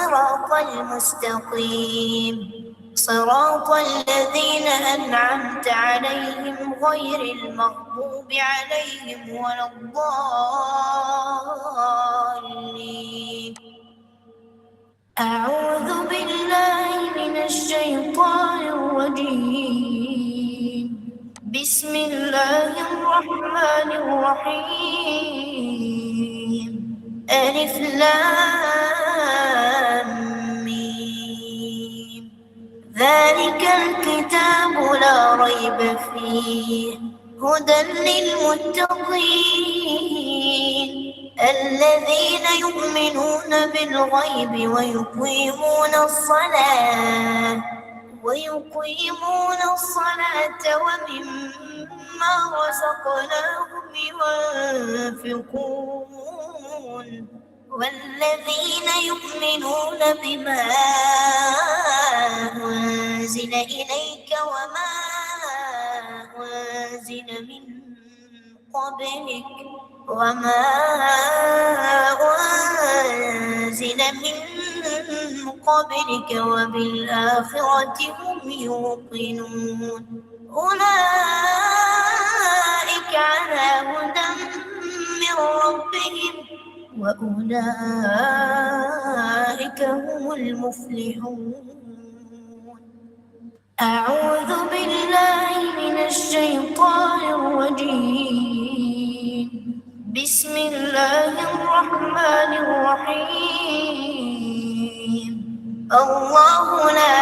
الصراط المستقيم صراط الذين أنعمت عليهم غير المغضوب عليهم ولا الضالين. أعوذ بالله من الشيطان الرجيم. بسم الله الرحمن الرحيم. ألف لام ميم. ذلك الكتاب لا ريب فيه هدى للمتقين الذين يؤمنون بالغيب ويقيمون الصلاة ومما رزقناهم ينفقون والذين يؤمنون بما أنزل إليك وما أنزل من قبلك وبالآخرة هم يوقنون أولئك على هدى من ربهم وأولئك هم المفلحون. أعوذ بالله من الشيطان الرجيم. بسم الله الرحمن الرحيم. الله لا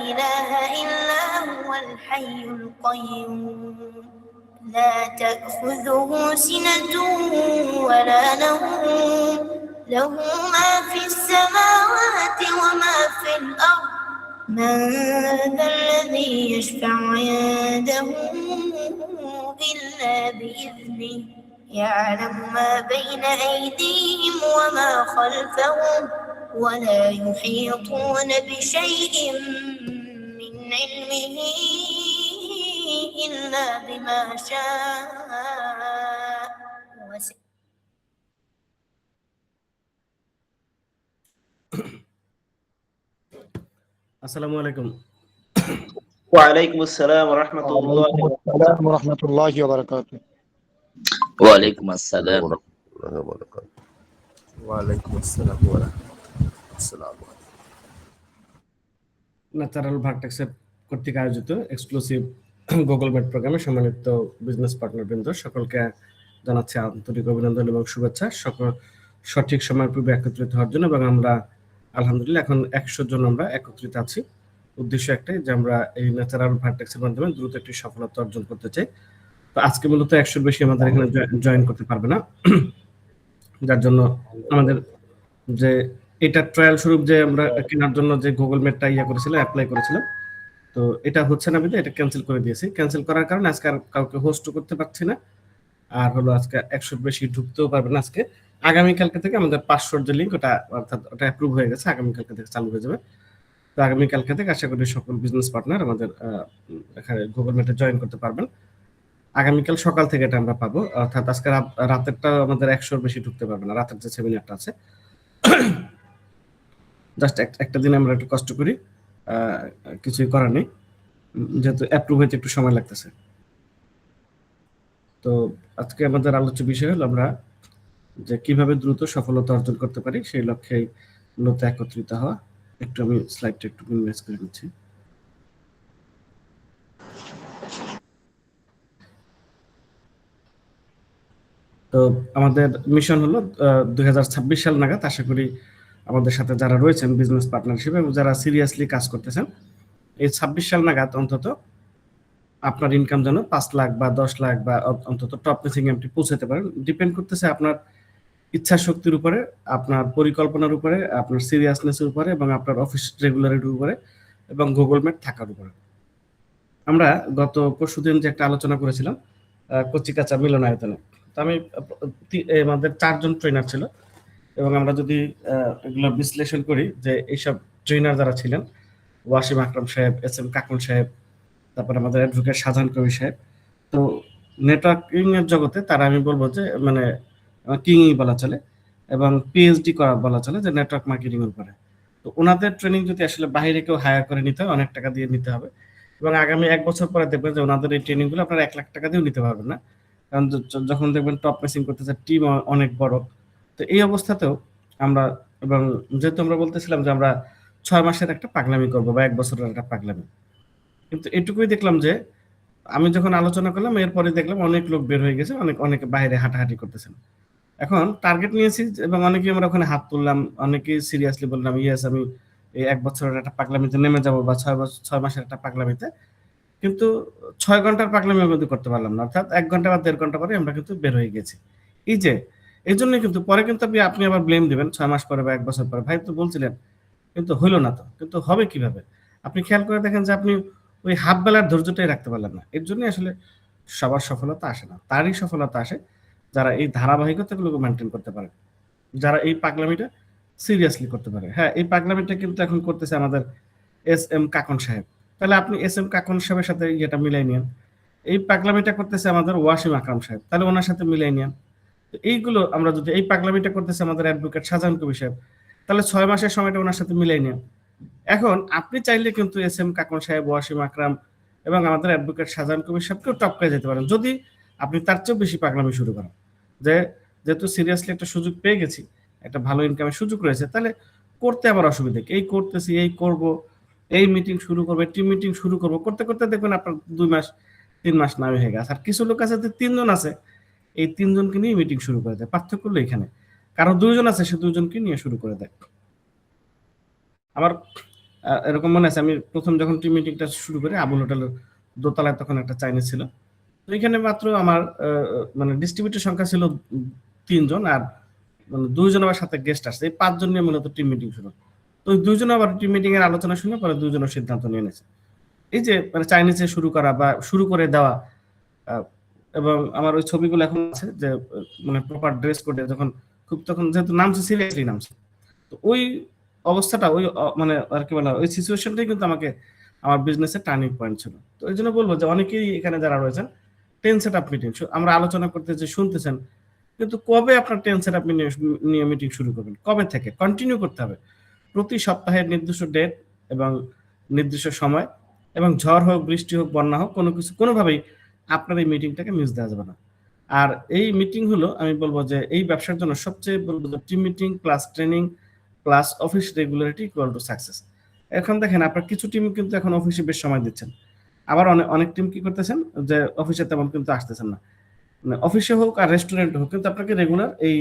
إله إلا هو الحي القيوم لا تأخذه سنة ولا نوم له ما في السماوات وما في الأرض من ذا الذي يشفع عنده إلا بإذنه يعلم ما بين أيديهم وما خلفهم ولا يحيطون بشيء من علمه إلا بما شاء. আসসালামু আলাইকুম। ওয়ালাইকুম আসসালাম ওয়া রাহমাতুল্লাহি ওয়া বারাকাতুহু। ওয়ালাইকুম আসসালাম ওয়া বারাকাতুহু। ওয়ালাইকুম আসসালাম ওয়া রাহমাতুল্লাহি। ন্যাচারাল ভার্টেক্সের কর্তৃক আয়োজিত এক্সক্লুসিভ গুগল মিট প্রোগ্রামে সম্মানিত বিজনেস পার্টনার বৃন্দ সকলকে জানাচ্ছি আন্তরিক অভিনন্দন এবং শুভেচ্ছা। সকল সঠিক সময়ের পূর্বে একত্রিত হওয়ার জন্য এবং আমরা আলহামদুলিল্লাহ এখন 100 জন আমরা একত্রিত আছি। উদ্দেশ্য একটাই যে আমরা এই ন্যাচারাল ভার্টেক্সের মাধ্যমে দ্রুত একটি সফলতা অর্জন করতে চাই। তো আজকে মূলত 100 বেশি আমাদের এখানে জয়েন করতে পারবে না, যার জন্য আমাদের যে এটা ট্রায়াল স্বরূপ যে আমরা কেনার জন্য যে গুগল মিটটা করেছিলাম, অ্যাপ্লাই করেছিলাম, তো এটা হচ্ছে না বিধে এটা ক্যান্সেল করে দিয়েছি। ক্যান্সেল করার কারণে আজকে আর কাউকে হোস্ট করতে পারছি না, আর হলো আজকে 100 বেশি ঢুকতেও পারবে না। আজকে আগামীকালকে থেকে আমাদের 500 যে লিঙ্ক ওটা অর্থাৎ ওটা অ্যাপ্রুভ হয়ে গেছে, আগামীকালকে থেকে চালু হয়ে যাবে। তো আগামীকালকে থেকে আশা করি সকল বিজনেস পার্টনার আমাদের এখানে গুগল মিটে জয়েন করতে পারবেন। আগামীকাল সকাল থেকে এটা আমরা পাবো, অর্থাৎ আজকে রাতেরটা আমাদের 100 বেশি ঢুকতে পারবে না, রাতের যে সেমিনারটা আছে। জাস্ট একটা দিন আমরা একটু কষ্ট করি, কিছুই করার নেই, যেহেতু অ্যাপ্রুভ হইতে একটু সময় লাগতেছে। তো আজকে আমাদের আলোচ্য বিষয় হলো আমরা যে কিভাবে দ্রুত সফলতা অর্জন করতে পারি, সেই লক্ষ্যে মূলত একত্রিত হওয়া। একটু আমি স্লাইডটা একটু মিনিমাইজ করে নিচ্ছি। তো আমাদের মিশন হলো 2026 সাল নাগাদ আশা করি আমাদের সাথে যারা রয়েছেন বিজনেস পার্টনার হিসেবে এবং যারা সিরিয়াসলি কাজ করতেছেন, এই 26 সাল নাগাদ অন্তত আপনার ইনকাম যেন 5 লাখ বা 10 লাখ বা অন্তত টপ মেসিং এমটি পৌঁছাতে পারেন। ডিপেন্ড করতেছে আপনার ইচ্ছা শক্তির উপরে, আপনার পরিকল্পনার উপরে, আপনার সিরিয়াসনেসের উপরে এবং আপনার অফিস রেগুলারিটির উপরে এবং গুগল মিট থাকার উপরে। আমরা গত পরশুদিন যে একটা আলোচনা করেছিলাম কচিকাচা মিলনায়তনে, তো আমি আমাদের 4 জন ট্রেনার ছিল এবং আমরা যদি এগুলো বিশ্লেষণ করি যে এইসব ট্রেনার যারা ছিলেন, ওয়াসিম আকরাম সাহেব, SM কাকুল সাহেব, তারপর আমাদের অ্যাডভোকেট শাহজাহান কবির সাহেব, তো নেটওয়ার্কিং এর জগতে তারা আমি বলবো যে মানে কিংই বলা চলে। এবং পিএইচডি করা বলা চলে যে নেটওয়ার্ক মার্কেটিং এর উপরে। তো ওনাদের ট্রেনিং যদি আসলে বাইরে কেউ হায়ার করে নিতে হয়, অনেক টাকা দিয়ে নিতে হবে, এবং আগামী 1 বছর পরে দেখবেন যে ওনাদের এই ট্রেনিং গুলো আপনারা 1 লাখ টাকা দিয়েও নিতে পারবেন না, কারণ যখন দেখবেন টপ মেসিং করতেছে, টিম অনেক বড়। তো এই অবস্থাতেও আমরা, এবং যেহেতু আমরা বলতেছিলাম যে আমরা 6 মাসের একটা পাগলামি করবো বা 1 বছরের একটা পাগলামি, কিন্তু এটুকুই দেখলাম যে আমি যখন আলোচনা করলাম এরপরে দেখলাম অনেক লোক বের হয়ে গেছে, অনেকে বাইরে হাঁটাহাঁটি করতেছেন। এখন টার্গেট নিয়েছি এবং অনেকেই আমরা ওখানে হাত তুললাম, অনেকেই সিরিয়াসলি বললাম ইয়েস আমি এই 1 বছরের একটা পাগলামিতে নেমে যাব বা 6 মাসের একটা পাগলামিতে, কিন্তু 6 ঘন্টার পাগলামি আমরা কিন্তু করতে পারলাম না, অর্থাৎ 1 ঘন্টা বা 1.5 ঘন্টা পরে আমরা কিন্তু বের হয়ে গেছি। এই জন্যই কিন্তু পরে কিন্তু আপনি আবার ব্লেম দিবেন 6 মাস পরে বা 1 বছর পরে, ভাই তো বলছিলেন কিন্তু হইলো না। তো কিন্তু হবে কিভাবে? আপনি খেয়াল করে দেখেন যে আপনি ওই হাফ বেলার ধৈর্যটাই রাখতে পারলেন না। এর জন্যই আসলে সবার সফলতা আসে না, তারই সফলতা আসে যারা এই ধারাবাহিকতাগুলোকে মেনটেন করতে পারে, যারা এই পাগলামিটা সিরিয়াসলি করতে পারে। হ্যাঁ, এই পাগলামিটা কিন্তু এখন করতেছে আমাদের এস.এম. কাকন সাহেব। তাহলে আপনি এস.এম. কাকন সাহেবের সাথে এটা মিলাই নিন। এই পাগলামিটা করতেছে আমাদের ওয়াসিম আকরাম সাহেব, তাহলে ওনার সাথে মিলাই নিন। তো এইগুলো আমরা যদি, এই পাগলামিটা করতেছে আমাদের অ্যাডভোকেট শাহজাহান কবির সাহেব, তাহলে 6 মাসের সময়টা ওনার সাথে মিলাই নিন। এখন আপনি চাইলে কিন্তু এস.এম. কাকন সাহেব, ওয়াসিম আকরাম এবং আমাদের অ্যাডভোকেট শাহজাহান কবির সাহেবকেও টপকায় যেতে পারেন, যদি আপনি তার চেয়েও বেশি পাগলামি শুরু করেন। যেহেতু সিরিয়াসলি একটা সুযোগ পেয়ে গেছি, একটা ভালো ইনকামের সুযোগ রয়েছে, তাহলে করতে আবার অসুবিধা কি? এই করতেছি, এই করব, এই মিটিং শুরু করবে, টিম মিটিং শুরু করব, করতে করতে দেখবেন আপনার 2 মাস 3 মাস না হয়ে গেছে। আর কিছু লোক আছে যে 3 জন আছে, এই 3 জনকে নিয়ে মিটিং শুরু করে দেয়। পার্থক্য হলো এখানে, কারো 2 জন আছে, সে 2 জনকে নিয়ে শুরু করে দেয়। আমার এরকম মনে আছে, আমি প্রথম যখন টিম মিটিংটা শুরু করি আবুল হোটেলের দোতলায়, তখন একটা চাইনিজ ছিল। তো এখানে মাত্র আমার মানে ডিস্ট্রিবিউটর সংখ্যা ছিল 3 জন, আর মানে 2 জন আমার সাথে গেস্ট আসছে, এই 5 জন নিয়ে মূলত টিম মিটিং শুরু। তো ওই 2 জন আবার টিম মিটিং এর আলোচনা শুনে পরে 2 জনের সিদ্ধান্ত নিয়ে নিয়েছে। এই যে মানে চাইনিজে শুরু করা বা শুরু করে দেওয়া, এবং আমার ওই ছবিগুলো এখন আছে যে মানে প্রপার ড্রেস কোডে যখন তখন যেহেতু নামছে, সিরিয়াসলি নামছে। তো ওই অবস্থাটা, ওই মানে আর কি বলা, ওই সিচুয়েশনটাই কিন্তু আমাকে আমার বিজনেসের টার্নিং পয়েন্ট ছিল। তো এই জন্য বলবো যে অনেকেই এখানে যারা রয়েছেন 10 সেট আপ মিটিং আমরা আলোচনা করতে যে শুনতেছেন, কিন্তু কবে আপনার 10 সেট আপ নিয়ে মিটিং শুরু করবেন? কবে থেকে কন্টিনিউ করতে হবে? প্রতি সপ্তাহের নির্দিষ্ট ডেট এবং নির্দিষ্ট সময়, এবং ঝড় হোক, বৃষ্টি হোক, বন্যা হোক, কোনোভাবেই আপনার এই মিটিংটাকে মিস দেওয়া যাবে না। আর এই মিটিং হলো, আমি বলবো যে এই ব্যবসার জন্য সবচেয়ে বলবো যে team meeting plus training plus office regularity equal to success. এখন দেখেন আপনার কিছু টিম কিন্তু এখন অফিসে বেশ সময় দিচ্ছেন, আবার অনেক টিম কি করতেছেন যে অফিসে তেমন কিন্তু আসতেছেন না। মানে অফিসে হোক আর রেস্টুরেন্টে হোক, কিন্তু আপনাকে রেগুলার এই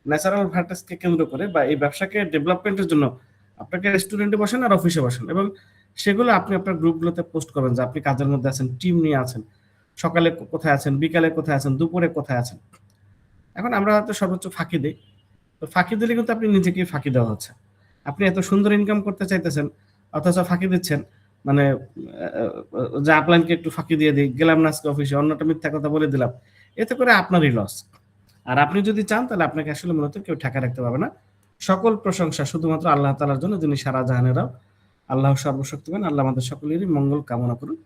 ন্যাচারাল ভার্টাসকে কেন্দ্র করে বা এই ব্যবসাকে ডেভেলপমেন্টের জন্য আপনাকে রেস্টুরেন্টে বসেন আর অফিসে বসেন, এবং সেগুলো আপনি আপনার গ্রুপগুলোতে পোস্ট করবেন যে আপনি কাজের মধ্যে আছেন, টিম নিয়ে আছেন, সকালে কোথায় আছেন, বিকালে কোথায় আছেন, দুপুরে কোথায় আছেন। এখন আমরা হয়তো সর্বোচ্চ ফাঁকি দিই, তো ফাঁকি দিলে কিন্তু আপনি নিজেকেই ফাঁকি দেওয়া হচ্ছে। আপনি এত সুন্দর ইনকাম করতে চাইতেছেন, অথচ ফাঁকি দিচ্ছেন, মানে যে আপলাইনকে একটু ফাঁকি দিয়ে দিই, গেলাম না আজকে অফিসে, অন্যটা মিথ্যা কথা বলে দিলাম, এতে করে আপনারই লস। আর আপনি যদি চান তাহলে আপনাকে আসলে মূলত কেউ ঠেকা রাখতে পারবে না। সকল প্রশংসা শুধুমাত্র আল্লাহ তাআলার জন্য, যিনি সারা জাহানেরও আল্লাহ সর্বশক্তিমান। আল্লাহ আমাদের সকলেরই মঙ্গল কামনা করুন।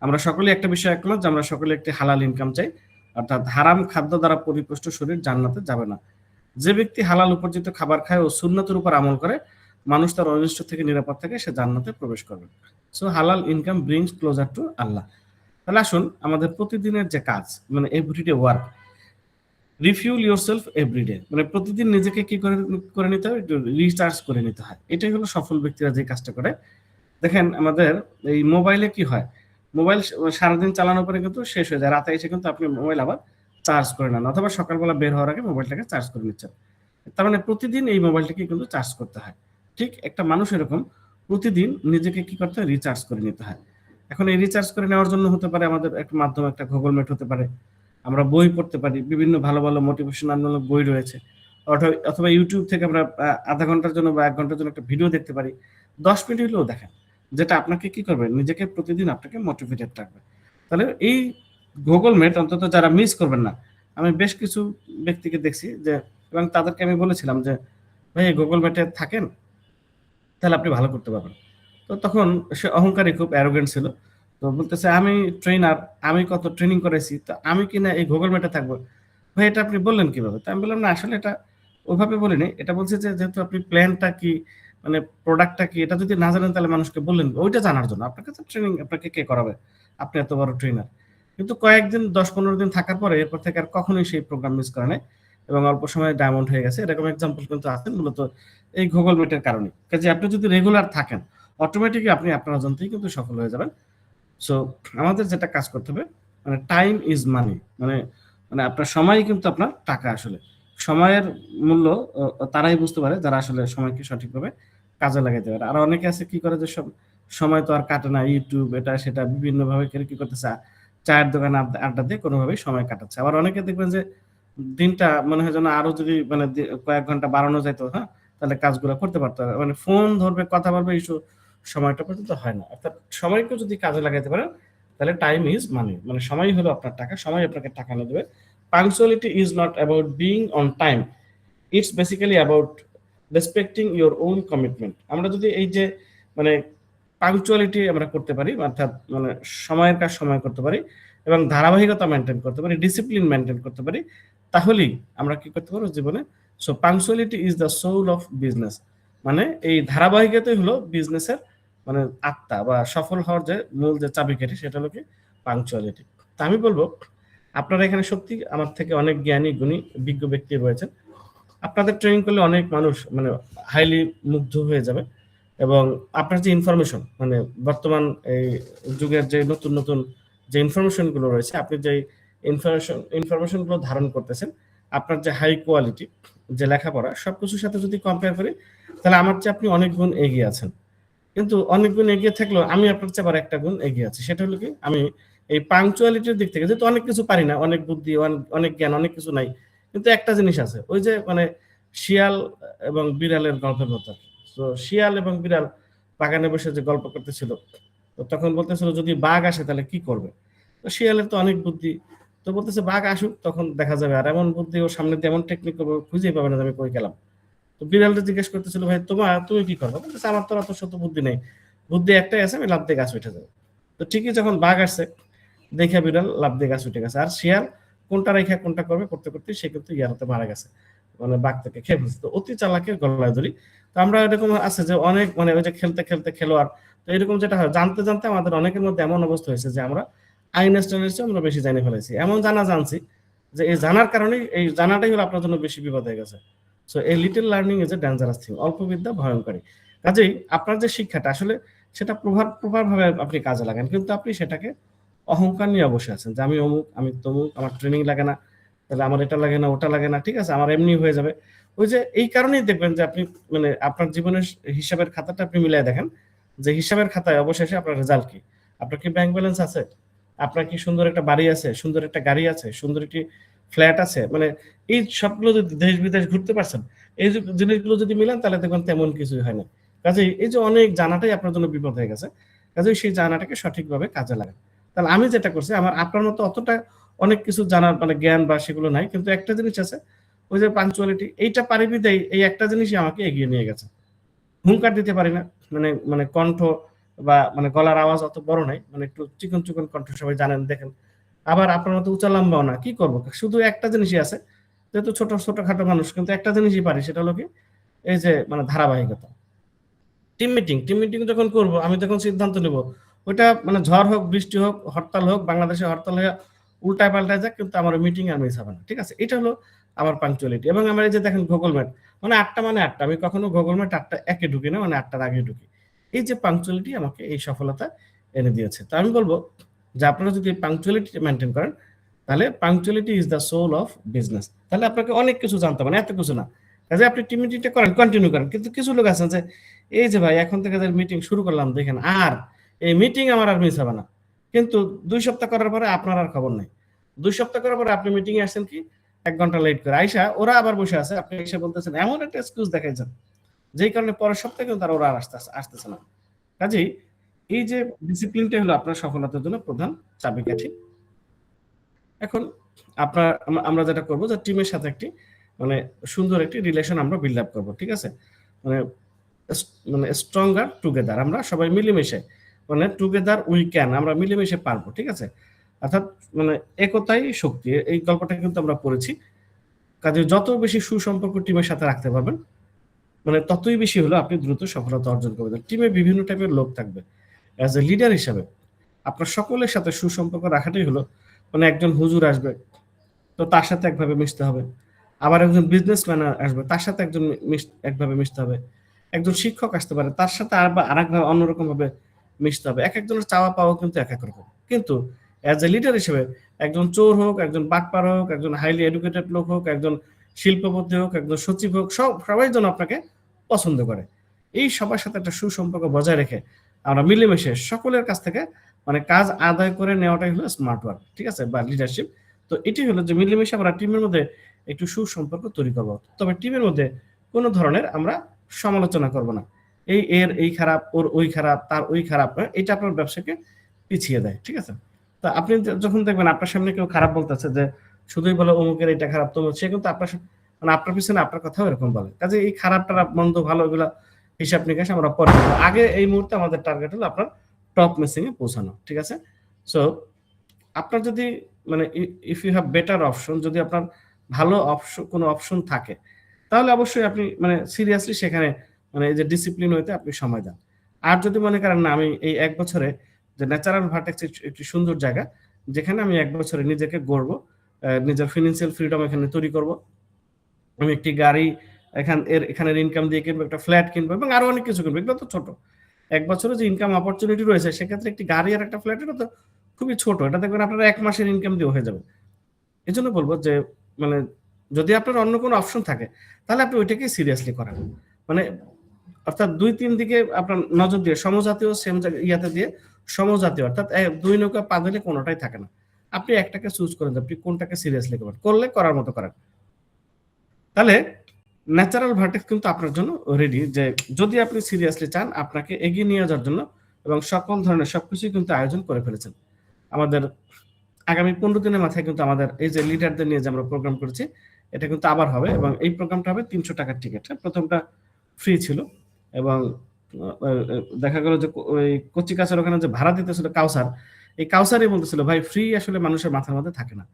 আমরা সকলেই একটা বিষয় একমত যে আমরা সকলে একটি হালাল ইনকাম চাই, অর্থাৎ হারাম খাদ্য দ্বারা পরিপুষ্ট শরীর জান্নাতে যাবে না। যে ব্যক্তি হালাল উপার্জিত খাবার খায় ও সুন্নতের উপর আমল করে, মানুষ তার অনিষ্ট থেকে নিরাপদ থাকে, সে জান্নাতে প্রবেশ করবে। সো হালাল ইনকাম ব্রিংস ক্লোজার টু আল্লাহ। তাহলে আসুন আমাদের প্রতিদিনের যে কাজ, মানে এভরিডে ওয়ার্ক, রিফিউল ইয়োরসেলফ এভরিডে, মানে প্রতিদিন নিজেকে কি করে নিতে হয়, একটু রিচার্জ করে নিতে হয়। এটাই হলো সফল ব্যক্তিরা যে কাজটা করে। দেখেন আমাদের এই মোবাইলে কি হয়, মোবাইল সারাদিন চালানোর পরে কিন্তু শেষ হয়ে যায়, রাতে এসে কিন্তু আপনি মোবাইল আবার চার্জ করে নেন, অথবা সকালবেলা বের হওয়ার আগে মোবাইলটাকে চার্জ করে নিচ্ছেন। তার মানে প্রতিদিন এই মোবাইলটাকে কিন্তু চার্জ করতে হয়। ঠিক একটা মানুষ এরকম প্রতিদিন নিজেকে কি করতে হয়, রিচার্জ করে নিতে হয়। এখন এই রিচার্জ করে নেওয়ার জন্য হতে পারে আমাদের একটা মাধ্যম, একটা গুগল মিট হতে পারে, আমরা বই পড়তে পারি, বিভিন্ন ভালো ভালো মোটিভেশনাল বই রয়েছে, অথবা ইউটিউব থেকে আমরা আধা ঘন্টার জন্য বা 1 ঘন্টার জন্য একটা ভিডিও দেখতে পারি, 10 মিনিট হলেও দেখেন, যেটা আপনাকে কি করবে, নিজেকে প্রতিদিন আপনাকে মোটিভেটেড রাখবে। তাহলে এই গুগল মিট অন্তত যারা মিস করবেন না, আমি বেশ কিছু ব্যক্তিকে দেখছি যে, এবং তাদেরকে আমি বলেছিলাম যে ভাই গুগল মিটে থাকেন, তাহলে আপনি ভালো করতে পারবেন। তো তখন সে অহংকারী, খুব অ্যারোগেন্ট ছিল, তো বলতেছে আমি ট্রেনার, আমি কত ট্রেনিং করেছি, তো আমি কিনা এই গুগল মিটে থাকবো, ভাই এটা আপনি বললেন কিভাবে? তো আমি বললাম না, আসলে এটা ওইভাবে বলিনি, এটা বলছি যে যেহেতু আপনি প্ল্যানটা কি মানে প্রোডাক্টটা কি এটা যদি না জানেন তাহলে মানুষকে বললেন ওইটা জানার জন্য। আপনার কাছে ট্রেনিং আপনাকে কে করাবে? আপনি এত বড় ট্রেনার। কিন্তু কয়েকদিন 10-15 দিন থাকার পরে এরপর থেকে আর কখনোই সেই প্রোগ্রাম মিস করে নাই এবং অল্প সময়ে ডায়মন্ড হয়ে গেছে। এরকম এক্সাম্পল কিন্তু আছে মূলত এই গুগল মিটের কারণে। কাজে আপনি যদি রেগুলার থাকেন অটোমেটিকলি আপনি আপনার অজান্তেই কিন্তু সফল হয়ে যাবেন। সো আমাদের যেটা কাজ করতে হবে মানে টাইম ইজ মানি, মানে মানে আপনার সময় কিন্তু আপনার টাকা। আসলে সময়ের মূল্য তারাই বুঝতে পারে যারা আসলে সময়কে সঠিকভাবে কাজে লাগাইতে পারে। আর অনেকে আছে কি করে যে সব সময় তো আর কাটে না, ইউটিউব এটা সেটা বিভিন্ন ভাবে কি করতেছে, চায়ের দোকানে আড্ডা দিয়ে কোনোভাবেই সময় কাটাচ্ছে। আবার অনেকে দেখবেন যে দিনটা মনে হয় যেন আরো যদি মানে কয়েক ঘন্টা বাড়ানো যেত, হ্যাঁ, তাহলে কাজগুলো করতে পারতো। মানে ফোন ধরবে, কথা বলবে, এই সময়টা পর্যন্ত হয় না। অর্থাৎ সময়কে যদি কাজে লাগাইতে পারেন তাহলে টাইম ইজ মানি, মানে সময় হলো আপনার টাকা, সময় আপনাকে টাকা এনে দেবে। Punctuality is not about being on time, it's basically about respecting your own commitment. আমরা যদি এই যে মানে পাংচুয়ালিটি আমরা করতে পারি, অর্থাৎ মানে সময়ের কাজ সময় করতে পারি এবং ধারাবাহিকতা মেনটেন করতে পারি, ডিসিপ্লিন মেনটেন করতে পারি, তাহলেই আমরা কি করতে পারবো জীবনে। So punctuality is the soul of business, মানে এই ধারাবাহিকতাই হলো বিজনেসের মানে আত্মা বা সফল হওয়ার যে মূল যে চাবিকাঠি সেটা হলো কি পাংচুয়ালিটি। তা আমি বলবো আপনারা এখানে সত্যি আমার থেকে অনেক জ্ঞানী গুণী বিজ্ঞ ব্যক্তি রয়েছেন। আপনাদের ট্রেনিং করলে অনেক মানুষ মানে হাইলি মুগ্ধ হয়ে যাবে এবং আপনার যে ইনফরমেশন মানে বর্তমান এই যুগের যে নতুন নতুন যে ইনফরমেশন গুলো রয়েছে, আপনি যে ইনফরমেশন গুলো ধারণ করতেছেন, আপনার যে হাই কোয়ালিটি যে লেখাপড়া সবকিছুর সাথে যদি কম্পেয়ার করি তাহলে আমার চেয়ে আপনি অনেক গুণ এগিয়ে আছেন। কিন্তু অনেক গুণ এগিয়ে থাকলেও আমি আপনার চেয়ে আবার একটা গুণ এগিয়ে আছি, সেটা হলো কি আমি এই পাংচুয়ালিটির দিক থেকে যেহেতু অনেক কিছু পারি না, অনেক বুদ্ধি, অনেক জ্ঞান, অনেক কিছু নাই, কিন্তু একটা জিনিস আছে, ওই যে মানে শিয়াল এবং বিড়ালের গল্পের মতো। তো শিয়াল এবং বিড়াল বাগানে বসে যে গল্প করতেছিল, তো তখন বলতেছিল যদি বাঘ আসে তাহলে কি করবে। তো শিয়ালের তো অনেক বুদ্ধি, তো বলতেছে বাঘ আসুক তখন দেখা যাবে। আর এমন বুদ্ধি ওর সামনে দিয়ে এমন টেকনিক করবো খুঁজেই পাবে না যে আমি কই গেলাম। তো বিড়ালটা জিজ্ঞেস করতেছিল ভাই তুমি কি করবো? বলতেছে আমার তো অত শত বুদ্ধি নেই, বুদ্ধি একটাই আছে, আমি লাফ দিয়ে গাছ উঠে যাবো। তো ঠিকই যখন বাঘ আসছে দেখে বিড়াল লাফ দিয়ে গাছ উঠে গেছে, আর শিয়াল কোনটা রেখা কোনটা করবে করতে করতে সে কিন্তু ইয়ারতে মারা গেছে, মানে বাঘ থেকে খেয়ে ফেলছে। তো অতি চালাকের গলায় ধরি। তো আমরা এরকম আছে যে অনেক মানে ওই যে খেলতে খেলতে খেলোয়াড়, তো এরকম যেটা হয় জানতে জানতে আমাদের অনেকের মধ্যে এমন অবস্থা হয়েছে যে আমরা আইনস্টাইনের চেয়ে আমরা বেশি জানি ফেলেছি, এমন জানছি যে এই জানার কারণে এই জানাটাই হলো আপনার জন্য বেশি বিপদ হয়ে গেছে। সো এই little learning is a dangerous thing, অল্প বিদ্যা ভয়ঙ্করী। কাজেই আপনার যে শিক্ষাটা আসলে সেটা প্রভাবভাবে আপনি কাজে লাগান, কিন্তু আপনি সেটাকে অহংকার নিয়ে বসে আছেন যে আমি অমুক, আমি তমুক, আমার ট্রেনিং লাগে না, তাহলে আমার এটা লাগে না ওটা লাগে না, ঠিক আছে আমার এমনি হয়ে যাবে। ওই যে এই কারণেই দেখবেন যে আপনি মানে আপনার জীবনের হিসাবের খাতাটা আপনি মিলাই দেখেন যে হিসাবের খাতায় অবশেষে আপনার রেজাল্ট কি। আপনার কি ব্যাংক ব্যালেন্স আছে, আপনার কি সুন্দর একটা বাড়ি আছে, সুন্দর একটা গাড়ি আছে, সুন্দর একটি ফ্ল্যাট আছে, মানে এই সবগুলো যদি দেশ বিদেশ ঘুরতে পারছেন, এই জিনিসগুলো যদি মিলান তাহলে দেখবেন তেমন কিছুই হয় না। কাজেই এই যে অনেক জানাটাই আপনার জন্য বিপদ হয়ে গেছে, কাজেই সেই জানাটাকে সঠিকভাবে কাজে লাগান। তাহলে আমি যেটা করছি, আমার আপনার মতো অতটা অনেক কিছু জানার মানে জ্ঞান বা সেগুলো নাই, কিন্তু একটা জিনিস আছে, ওই যে পাঞ্চুয়ালিটি, এইটা পারি বিদায় এই একটা জিনিসই আমাকে এগিয়ে নিয়ে গেছে। হুঙ্কার দিতে পারি না, মানে মানে কণ্ঠ বা মানে গলার আওয়াজ অত বড় নাই, মানে একটু চিকন চিকন কণ্ঠ, সবাই জানেন দেখেন। আবার আপনার মতো উঁচা লম্বাও না, কি করবো, শুধু একটা জিনিসই আছে, যেহেতু ছোট ছোটখাটো মানুষ, কিন্তু একটা জিনিসই পারি, সেটা হলো কি এই যে মানে ধারাবাহিকতা। টিম মিটিং যখন করব আমি তখন সিদ্ধান্ত নেব, ওইটা মানে ঝড় হোক, বৃষ্টি হোক, হরতাল হোক, বাংলাদেশে হরতাল হয়ে উল্টায় পাল্টায় যাক, কিন্তু আমার মিটিং আর মিস হবে না, ঠিক আছে। এটা হলো আমার পাংচুয়ালিটি। এবং আমার এই যে দেখেন গুগল ম্যাট মানে 8টা মানে 8টা, আমি কখনো গুগল ম্যাট 8টা একে ঢুকি না, মানে 8টার আগে ঢুকি। এই যে পাংচুয়ালিটি আমাকে এই সফলতা এনে দিয়েছে। তো আমি বলবো যে আপনারা যদি পাংচুয়ালিটি মেনটেন করেন তাহলে punctuality is the soul of business. তাহলে আপনাকে অনেক কিছু জানতে হবে, এত কিছু না। কাজে আপনি টিম মিটিংটা করেন, কন্টিনিউ করেন। কিন্তু কিছু লোক আছেন যে এই যে ভাই এখন থেকে মিটিং শুরু করলাম দেখেন আর এই মিটিং আমার আর মিস হবে না, কিন্তু 2 সপ্তাহ করার পরে আপনার আর খবর নাই। 2 সপ্তাহ করার পরে আপনি মিটিং এ আসছেন কি 1 ঘন্টা লেট করে আইসা, ওরা আবার বসে আছে, আপনি এসে বলতেছেন এমন একটা এক্সকিউজ দেখাইছেন যেই কারণে পরের সপ্তাহে কিন্তু ওরা আর আসতেছে না। কাজেই এই যে ডিসিপ্লিনটা হলো আপনার সফলতার জন্য প্রধান চাবিকাঠি। এখন আমরা যেটা করবো যে টিমের সাথে একটি মানে সুন্দর একটি রিলেশন আমরা বিল্ড আপ করবো, ঠিক আছে। মানে মানে স্ট্রঙ্গার টুগেদার, আমরা সবাই মিলেমিশে মানে টুগেদার উই ক্যান, আমরা মিলেমিশে পারবো, ঠিক আছে। অর্থাৎ মানে একতাই শক্তি, এই গল্পটা কিন্তু আমরা পড়েছি। কাজে যত বেশি সুসম্পর্ক টিমের সাথে রাখতে পারবেন, মানে ততই বেশি হলো আপনি দ্রুত সফলতা অর্জন করবেন। টিমে বিভিন্ন টাইপের লোক থাকবে। অ্যাজ এ লিডার হিসাবে আপনার সকলের সাথে সুসম্পর্ক রাখাটাই হলো, মানে একজন হুজুর আসবে তো তার সাথে একভাবে মিশতে হবে, আবার একজন বিজনেসম্যান আসবে তার সাথে একভাবে মিশতে হবে, একজন শিক্ষক আসতে পারে তার সাথে আরেকভাবে অন্যরকম ভাবে মিশতে হবে। এক একজনের চাওয়া পাওয়া কিন্তু এক এক রকম। কিন্তু অ্যাজ এ লিডার হিসেবে একজন চোর হোক, একজন বাটপার হোক, একজন হাইলি এডুকেটেড লোক হোক, একজন শিল্পপতি হোক, একজন সচিব হোক, সবাই যেন আপনাকে পছন্দ করে। এই সবার সাথে একটা সুসম্পর্ক বজায় রেখে আমরা মিলেমিশে সকলের কাছ থেকে মানে কাজ আদায় করে নেওয়াটাই হলো স্মার্ট ওয়ার্ক, ঠিক আছে, বা লিডারশিপ। তো এটি হলো যে মিলেমিশে আমরা টিমের মধ্যে একটু সুসম্পর্ক তৈরি করবো। তবে টিমের মধ্যে কোনো ধরনের আমরা সমালোচনা করব না, এই খারাপ, ওর ওই খারাপ, তার ওই খারাপ, এটা আপনার ব্যবসাকে পিছিয়ে দেয়, ঠিক আছে। তো আপনি যখন দেখবেন আপনার সামনে কেউ খারাপ বলতেছে, যে শুধুই বলে অমুকের এটা খারাপ, তো সে কিন্তু মানে আপনার পিছনে আপনার কথাও এরকম বলে। কাজে এই খারাপ টারাপ মন্দ ভালো এগুলা হিসাব নিকাশ আমরা পরে করবো। আগে এই মুহূর্তে আমাদের টার্গেট হলো আপনার টপ মেসিং এ পৌঁছানো, ঠিক আছে। সো আপনার যদি মানে if you have better option, যদি আপনার ভালো অপশন কোনো অপশন থাকে, তাহলে অবশ্যই আপনি মানে সিরিয়াসলি সেখানে মানে এই যে ডিসিপ্লিন হইতে আপনি সময় দেন। আর যদি মনে করেন না আমি এই 1 বছরে, যে ন্যাচারাল ভার্টেক্স একটি সুন্দর জায়গা যেখানে আমি 1 বছরে নিজেকে গড়বো, নিজের ফিনান্সিয়াল ফ্রিডম এখানে তৈরি করব, আমি একটি গাড়ি এখানের ইনকাম দিয়ে কিনবো, একটা ফ্ল্যাট কিনবো এবং আরো অনেক কিছু কিনবো, এগুলো তো ছোট। 1 বছরে যে ইনকাম অপরচুনিটি রয়েছে সেক্ষেত্রে একটি গাড়ি আর একটা ফ্ল্যাট এটা তো খুবই ছোট, এটা দেখবেন আপনার 1 মাসের ইনকাম দিয়ে হয়ে যাবে। এই জন্য বলবো যে মানে যদি আপনার অন্য কোনো অপশন থাকে তাহলে আপনি ওইটাকে সিরিয়াসলি করেন, মানে অর্থাৎ 2-3 দিকে আপনার নজর দিয়ে সমজাতীয় সেম ইয়াতে দিয়ে সমজাতীয়, অর্থাৎ 2 নৌকা পা দিলে কোনোটাই থাকে না। আপনি একটাকে চুজ করেন, আপনি কোনটাকে সিরিয়াসলি করবেন, করলে করার মতো করেন। তাহলে ন্যাচারাল ভার্টেক্স কিন্তু আপনার জন্য রেডি, যে যদি আপনি সিরিয়াসলি চান আপনাকে এগিয়ে নিয়ে যাওয়ার জন্য, এবং সকল ধরনের সবকিছুই কিন্তু আয়োজন করে ফেলেছেন। আমাদের আগামী 15 দিনের মাথায় কিন্তু আমাদের এই যে লিডারদের নিয়ে যে আমরা প্রোগ্রাম করেছি এটা কিন্তু আবার হবে, এবং এই প্রোগ্রামটা হবে 300 টাকার টিকিট। প্রথমটা ফ্রি ছিল, এবং দেখা গেল যে ওই কচি কাছের ওখানে যে ভাড়া দিতেছিল কাউসার, এই কাউসারই বলতেছিল ভাই ফ্রি আসলে মানুষের মাথার মধ্যে থাকে না,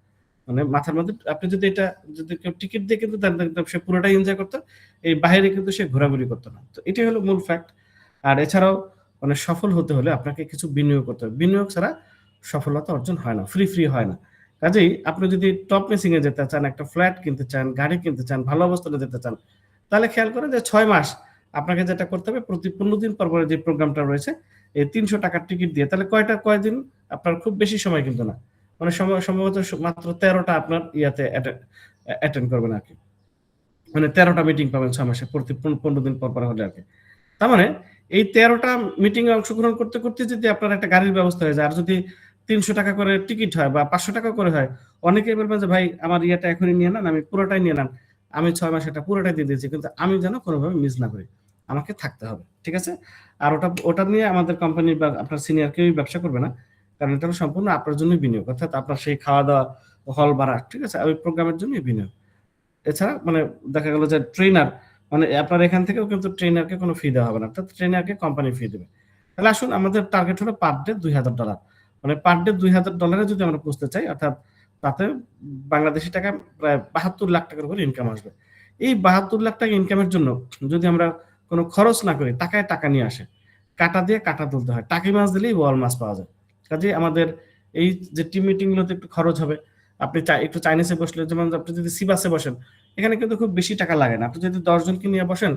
মানে মাথার মধ্যে আপনি যদি এটা যদি কেউ টিকিট দিয়ে কিন্তু সে পুরোটাই এনজয় করতো, এই বাইরে কিন্তু সে ঘোরাঘুরি করতো না। তো এটাই হলো মূল ফ্যাক্ট। আর এছাড়াও মানে সফল হতে হলে আপনাকে কিছু বিনিয়োগ করতে হবে, বিনিয়োগ ছাড়া সফলতা অর্জন হয় না, ফ্রি হয় না। কাজেই আপনি যদি টপ মেসিং এ যেতে চান, একটা ফ্ল্যাট কিনতে চান, গাড়ি কিনতে চান, ভালো অবস্থানে যেতে চান, তাহলে খেয়াল করেন যে 6 মাস আপনাকে যেটা করতে হবে, প্রতি 15 দিন পর পরে যে প্রোগ্রামটা রয়েছে এই 300 টাকার টিকিট দিয়ে, তাহলে কয়দিন আপনার, খুব বেশি সময় কিন্তু না, মানে সম্ভবত মাত্র 13টা আপনার ইয়াতে অ্যাটেন্ড করবেন আর কি, মানে 13টা মিটিং পাবেন 6 মাসে, প্রতি 15 দিন পর পর হলে আর কি। তার মানে এই 13টা মিটিং এ অংশগ্রহণ করতে করতে যদি আপনার একটা গাড়ির ব্যবস্থা হয়ে যায়, আর যদি 300 টাকা করে টিকিট হয় বা 500 টাকা করে হয়, অনেকেই বলবেন যে ভাই আমার ইয়াটা এখনই নিয়ে নেন, আমি পুরোটাই নিয়ে নেন, আমি 6 মাস এটা পুরোটাই দিয়ে দিয়েছি, কিন্তু আমি যেন কোনোভাবে মিস না করি, আমাকে থাকতে হবে, ঠিক আছে। আর ওটা নিয়ে আমাদের কোম্পানি বা আপনার সিনিয়র কেউই ব্যবসা করবে না, কারণ এটা সম্পূর্ণ আপনার জন্য বিনিয়োগ, অর্থাৎ আপনার সেই খাওয়া দাওয়া, হল ভাড়া, ঠিক আছে, ওই প্রোগ্রামের জন্য বিনিয়োগ। এছাড়া মানে দেখা গেল যে ট্রেনার, মানে আপনার এখান থেকেও কিন্তু ট্রেনারকে কোনো ফি দেওয়া হবে না, অর্থাৎ ট্রেনারকে কোম্পানি ফি দেবে। তাহলে আসুন আমাদের টার্গেট হলো পার ডে $2000, মানে পার ডে $2000 যদি আমরা পুষতে চাই, অর্থাৎ তাতে বাংলাদেশি টাকা প্রায় 72 লাখ টাকার উপর ইনকাম আসবে। এই 72 লাখ টাকা ইনকামের জন্য যদি আমরা কোনো খরচ না করি, টাকায় টাকা নিয়ে আসে, কাটা দিয়ে কাটা তুলতে হয়, টাকি মাছ দিলেই ওয়াল মাছ পাওয়া যায়। কাজে আমাদের এই যে টিম মিটিং গুলোতে একটু খরচ হবে। আপনি একটু চাইনিজে বসলে, যেমন আপনি যদি সিবাসে বসেন, এখানে কিন্তু খুব বেশি টাকা লাগে না। আপনি যদি 10 জনকে নিয়ে বসেন,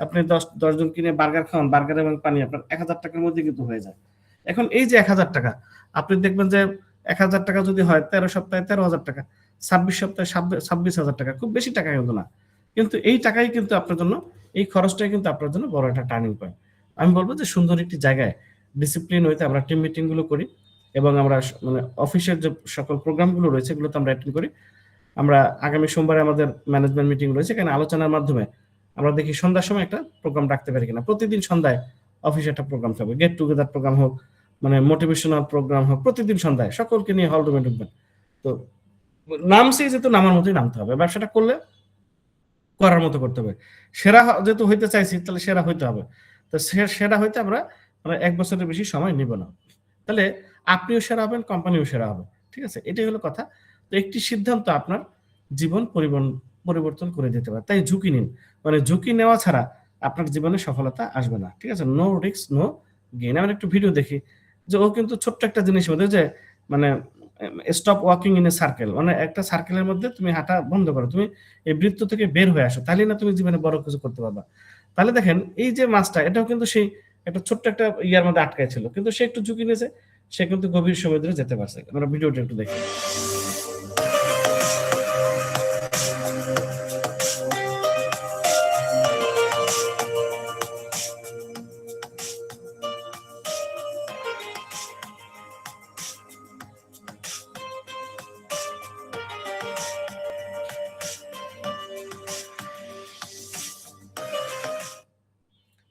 আপনি 10 জন কিনে বার্গার খাওয়ান, বার্গার এবং পানি আপনার 1000 টাকার মধ্যে কিন্তু হয়ে যায়। এখন এই যে 1000 টাকা, আপনি দেখবেন যে 1000 টাকা যদি হয় 13 সপ্তাহে 13,000 টাকা, 26 সপ্তাহে 26,000 টাকা, খুব বেশি টাকা কিন্তু না। কিন্তু এই টাকাই কিন্তু আপনার জন্য, এই খরচটাই কিন্তু আপনার জন্য বড় একটা টার্নিং পয়েন্ট। আমি বলবো যে সুন্দর একটি জায়গায় ডিসিপ্লিন হইতে আমরা টিম মিটিং গুলো করি, এবং আমরা মানে অফিসের যে সকল প্রোগ্রামগুলো রয়েছে এগুলোতে আমরা অ্যাটেন্ড করি। আমরা আগামী সোমবারে আমাদের ম্যানেজমেন্ট মিটিং রয়েছে, এখানে আলোচনার মাধ্যমে আমরা দেখি সন্ধ্যার সময় একটা প্রোগ্রাম রাখতে পারি কিনা। প্রতিদিন সন্ধ্যায় অফিসে একটা প্রোগ্রাম থাকবে, গেট টুগেদার প্রোগ্রাম হোক, মানে মোটিভেশনাল প্রোগ্রাম হোক, প্রতিদিন সন্ধ্যায় সকলকে নিয়ে হল রুমে ঢুকবেন। তো নামছে যেহেতু নামার মতোই নামতে হবে, ব্যবসাটা করলে করার মতো করতে হবে। সেরা যেহেতু হইতে চাইছি তাহলে সেরা হইতে হবে। তো সেরা হইতে আমরা মানে 1 বছরের বেশি সময় নিব না, তাহলে আপনিও সেরা হবেন, কোম্পানিও সেরা হবে, ঠিক আছে। এটাই হলো কথা। তো একটি সিদ্ধান্ত আপনার জীবন পরিবর্তন করে দিতে পারে। তাই ঝুঁকি নিন, মানে ঝুঁকি নেওয়া ছাড়া আপনার জীবনে সফলতা আসবে না, ঠিক আছে? No risk no gain. আমরা একটু ভিডিও দেখি যে ও কিন্তু ছোট্ট একটা জিনিস মধ্যে যে মানে stop walking in a circle, মানে একটা সার্কেলের মধ্যে তুমি হাঁটা বন্ধ করো, তুমি এই বৃত্ত থেকে বের হয়ে আসো, তাহলে না তুমি জীবনে বড় কিছু করতে পারবা। তাহলে দেখেন এই যে মাছটা, এটাও কিন্তু সেই একটা ছোট্ট একটা ইয়ার মধ্যে আটকায় ছিল, কিন্তু সে একটু ঝুঁকি নিয়েছে, সে কিন্তু গভীর সমুদ্রে যেতে পারছে। আমরা ভিডিওটা একটু দেখি।